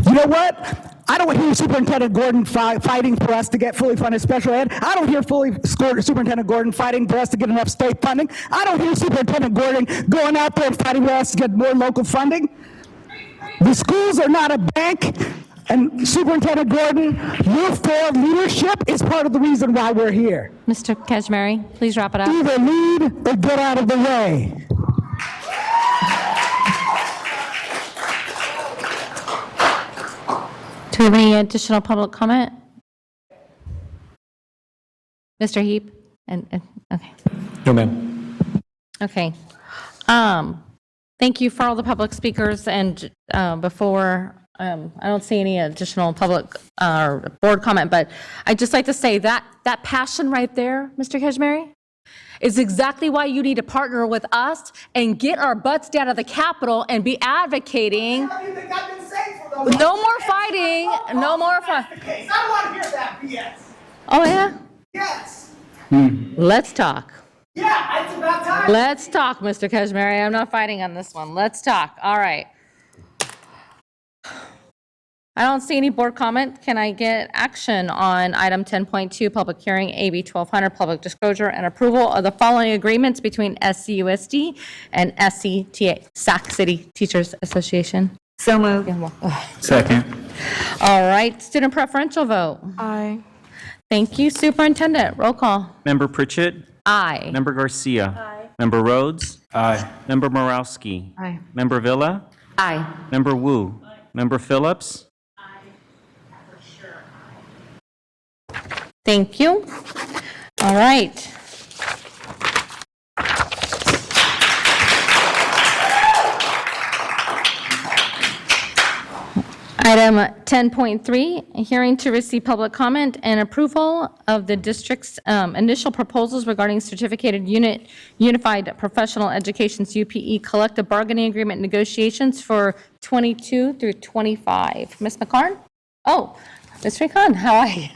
You know what? I don't hear Superintendent Gordon fighting for us to get fully funded special ed. I don't hear Superintendent Gordon fighting for us to get enough state funding. I don't hear Superintendent Gordon going out there and fighting for us to get more local funding. The schools are not a bank, And Superintendent Gordon, your fair leadership is part of the reason why we're here. Mr. Kashmiri, please wrap it up. Either lead or get out of the way. Do we have any additional public comment? Mr. Heap? Okay. No, ma'am. Okay. Thank you for all the public speakers, and before, I don't see any additional public or board comment, but I'd just like to say that that passion right there, Mr. Kashmiri, is exactly why you need to partner with us and get our butts down to the Capitol and be advocating. No more fighting, no more fighting. I don't want to hear that BS. Oh, yeah? Yes. Let's talk. Yeah, it's about time. Let's talk, Mr. Kashmiri. I'm not fighting on this one. Let's talk. All right. I don't see any board comment. Can I get action on item 10.2, public hearing, AB 1200, public disclosure and approval of the following agreements between SCUSD and SCTA, Sac City Teachers Association? So moved. Second. All right, student preferential vote. Aye. Thank you, superintendent. Roll call. Member Pritchett? Aye. Member Garcia? Member Rhodes? Aye. Member Morowski? Aye. Member Villa? Aye. Member Wu? Member Phillips? Thank you. All right. Item 10.3, a hearing to receive public comment and approval of the district's initial proposals regarding certificated unified professional education's UPE collective bargaining agreement negotiations for 22 through 25. Ms. McCarn? Oh, Ms. Khan, how are you?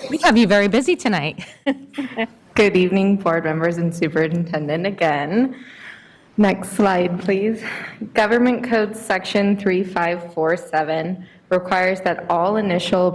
We have you very busy tonight. Good evening, board members and superintendent again. Next slide, please. Government Code Section 3547 requires that all initial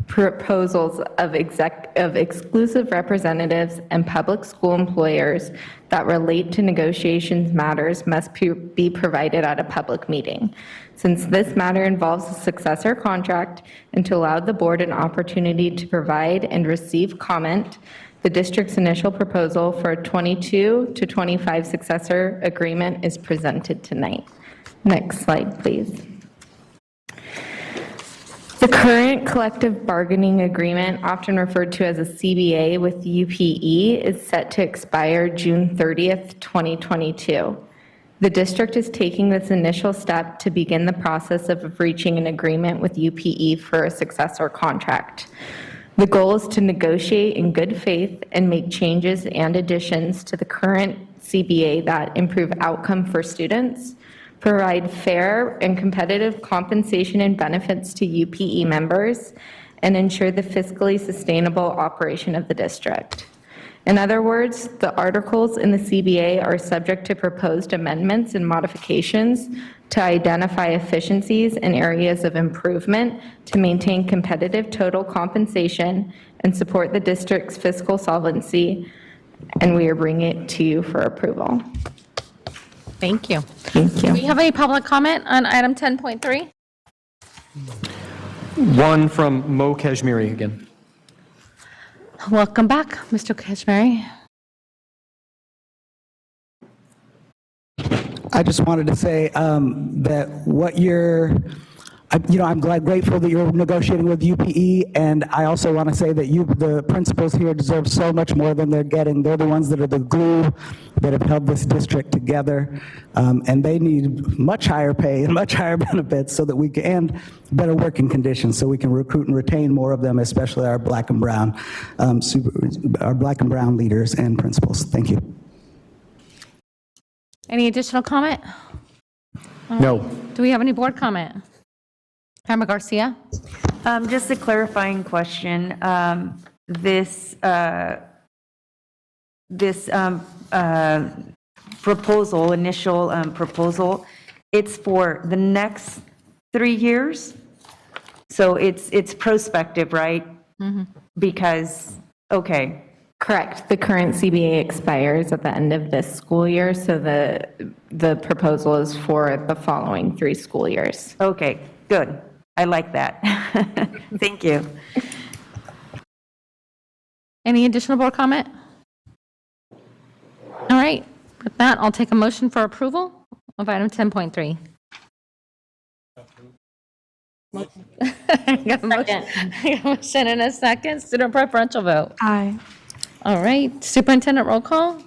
proposals of exclusive representatives and public school employers that relate to negotiations matters must be provided at a public meeting. Since this matter involves a successor contract, and to allow the board an opportunity to provide and receive comment, the district's initial proposal for a 22 to 25 successor agreement is presented tonight. Next slide, please. The current collective bargaining agreement, often referred to as a CBA with UPE, is set to expire June 30th, 2022. The district is taking this initial step to begin the process of reaching an agreement with UPE for a successor contract. The goal is to negotiate in good faith and make changes and additions to the current CBA that improve outcome for students, provide fair and competitive compensation and benefits to UPE members, and ensure the fiscally sustainable operation of the district. In other words, the articles in the CBA are subject to proposed amendments and modifications to identify efficiencies and areas of improvement to maintain competitive total compensation and support the district's fiscal solvency, and we are bringing it to you for approval. Thank you. Thank you. Do we have any public comment on item 10.3? One from Mo Kashmiri again. Welcome back, Mr. Kashmiri. I just wanted to say that what I'm grateful that you're negotiating with UPE, and I also want to say that the principals here deserve so much more than they're getting. They're the ones that are the glue that have held this district together, and they need much higher pay and much higher benefits so that we can, and better working conditions so we can recruit and retain more of them, especially our black and brown leaders and principals. Thank you. Any additional comment? No. Do we have any board comment? Member Garcia? Just a clarifying question. This proposal, initial proposal, it's for the next 3 years? So it's prospective, right? Mm-hmm. Because, okay. Correct. The current CBA expires at the end of this school year, so the proposal is for the following 3 school years. Okay, good. I like that. Thank you. Any additional board comment? All right, with that, I'll take a motion for approval of item 10.3. I got a motion and a second. Student preferential vote. Aye. All right, superintendent roll call.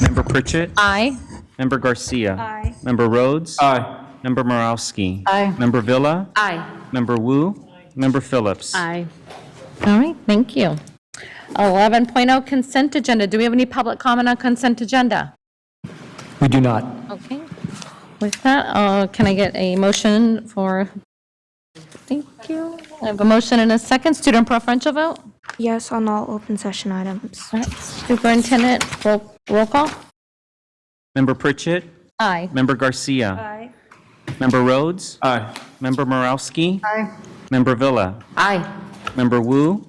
Member Pritchett? Aye. Member Garcia? Aye. Member Rhodes? Aye. Member Morowski? Aye. Member Villa? Aye. Member Wu? Member Phillips? Aye. All right, thank you. 11.0 consent agenda. Do we have any public comment on consent agenda? We do not. Okay. With that, can I get a motion for, thank you. I have a motion and a second. Student preferential vote? Yes on all open session items. All right, superintendent, roll call? Member Pritchett? Aye. Member Garcia? Aye. Member Rhodes? Aye. Member Morowski? Aye. Member Villa? Aye. Member Wu?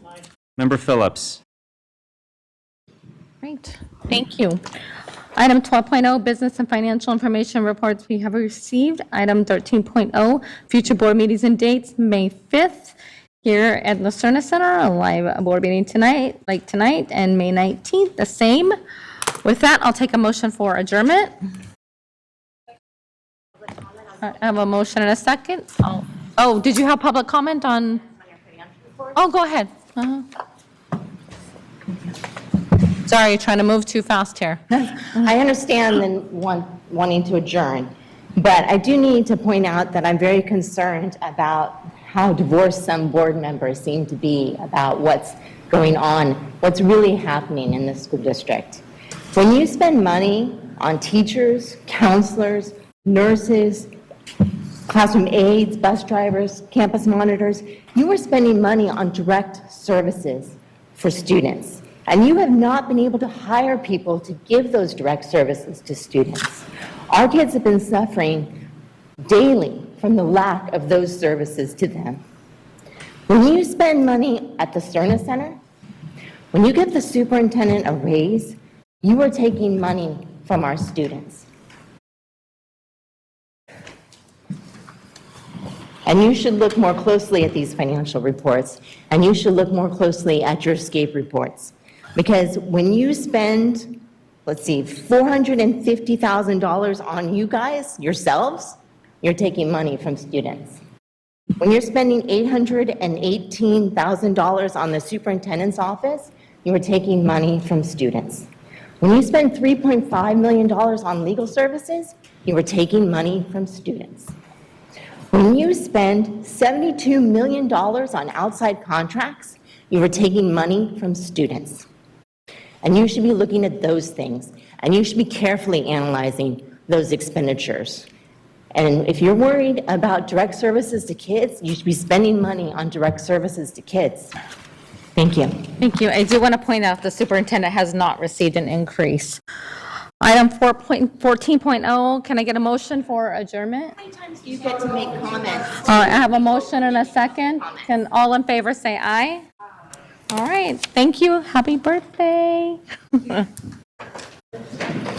Member Phillips? Great, thank you. Item 12.0, business and financial information reports we have received. Item 13.0, future board meetings and dates, May 5th here at Lucerna Center, a live board meeting tonight, and May 19th, the same. With that, I'll take a motion for adjournment. I have a motion and a second. Oh, did you have public comment on? Oh, go ahead. Sorry, trying to move too fast here. I understand wanting to adjourn, but I do need to point out that I'm very concerned about how divorced some board members seem to be about what's going on, what's really happening in the school district. When you spend money on teachers, counselors, nurses, classroom aides, bus drivers, campus monitors, you are spending money on direct services for students. And you have not been able to hire people to give those direct services to students. Our kids have been suffering daily from the lack of those services to them. When you spend money at the Cerna Center, when you give the superintendent a raise, you are taking money from our students. And you should look more closely at these financial reports, and you should look more closely at your escape reports. Because when you spend, let's see, $450,000 on you guys, yourselves, you're taking money from students. When you're spending $818,000 on the superintendent's office, you are taking money from students. When you spend $3.5 million on legal services, you are taking money from students. When you spend $72 million on outside contracts, you are taking money from students. And you should be looking at those things, and you should be carefully analyzing those expenditures. And if you're worried about direct services to kids, you should be spending money on direct services to kids. Thank you. Thank you. I do want to point out the superintendent has not received an increase. Item 14.0, can I get a motion for adjournment? How many times do you get to make comments? I have a motion and a second. Can all in favor say aye? All right, thank you. Happy birthday.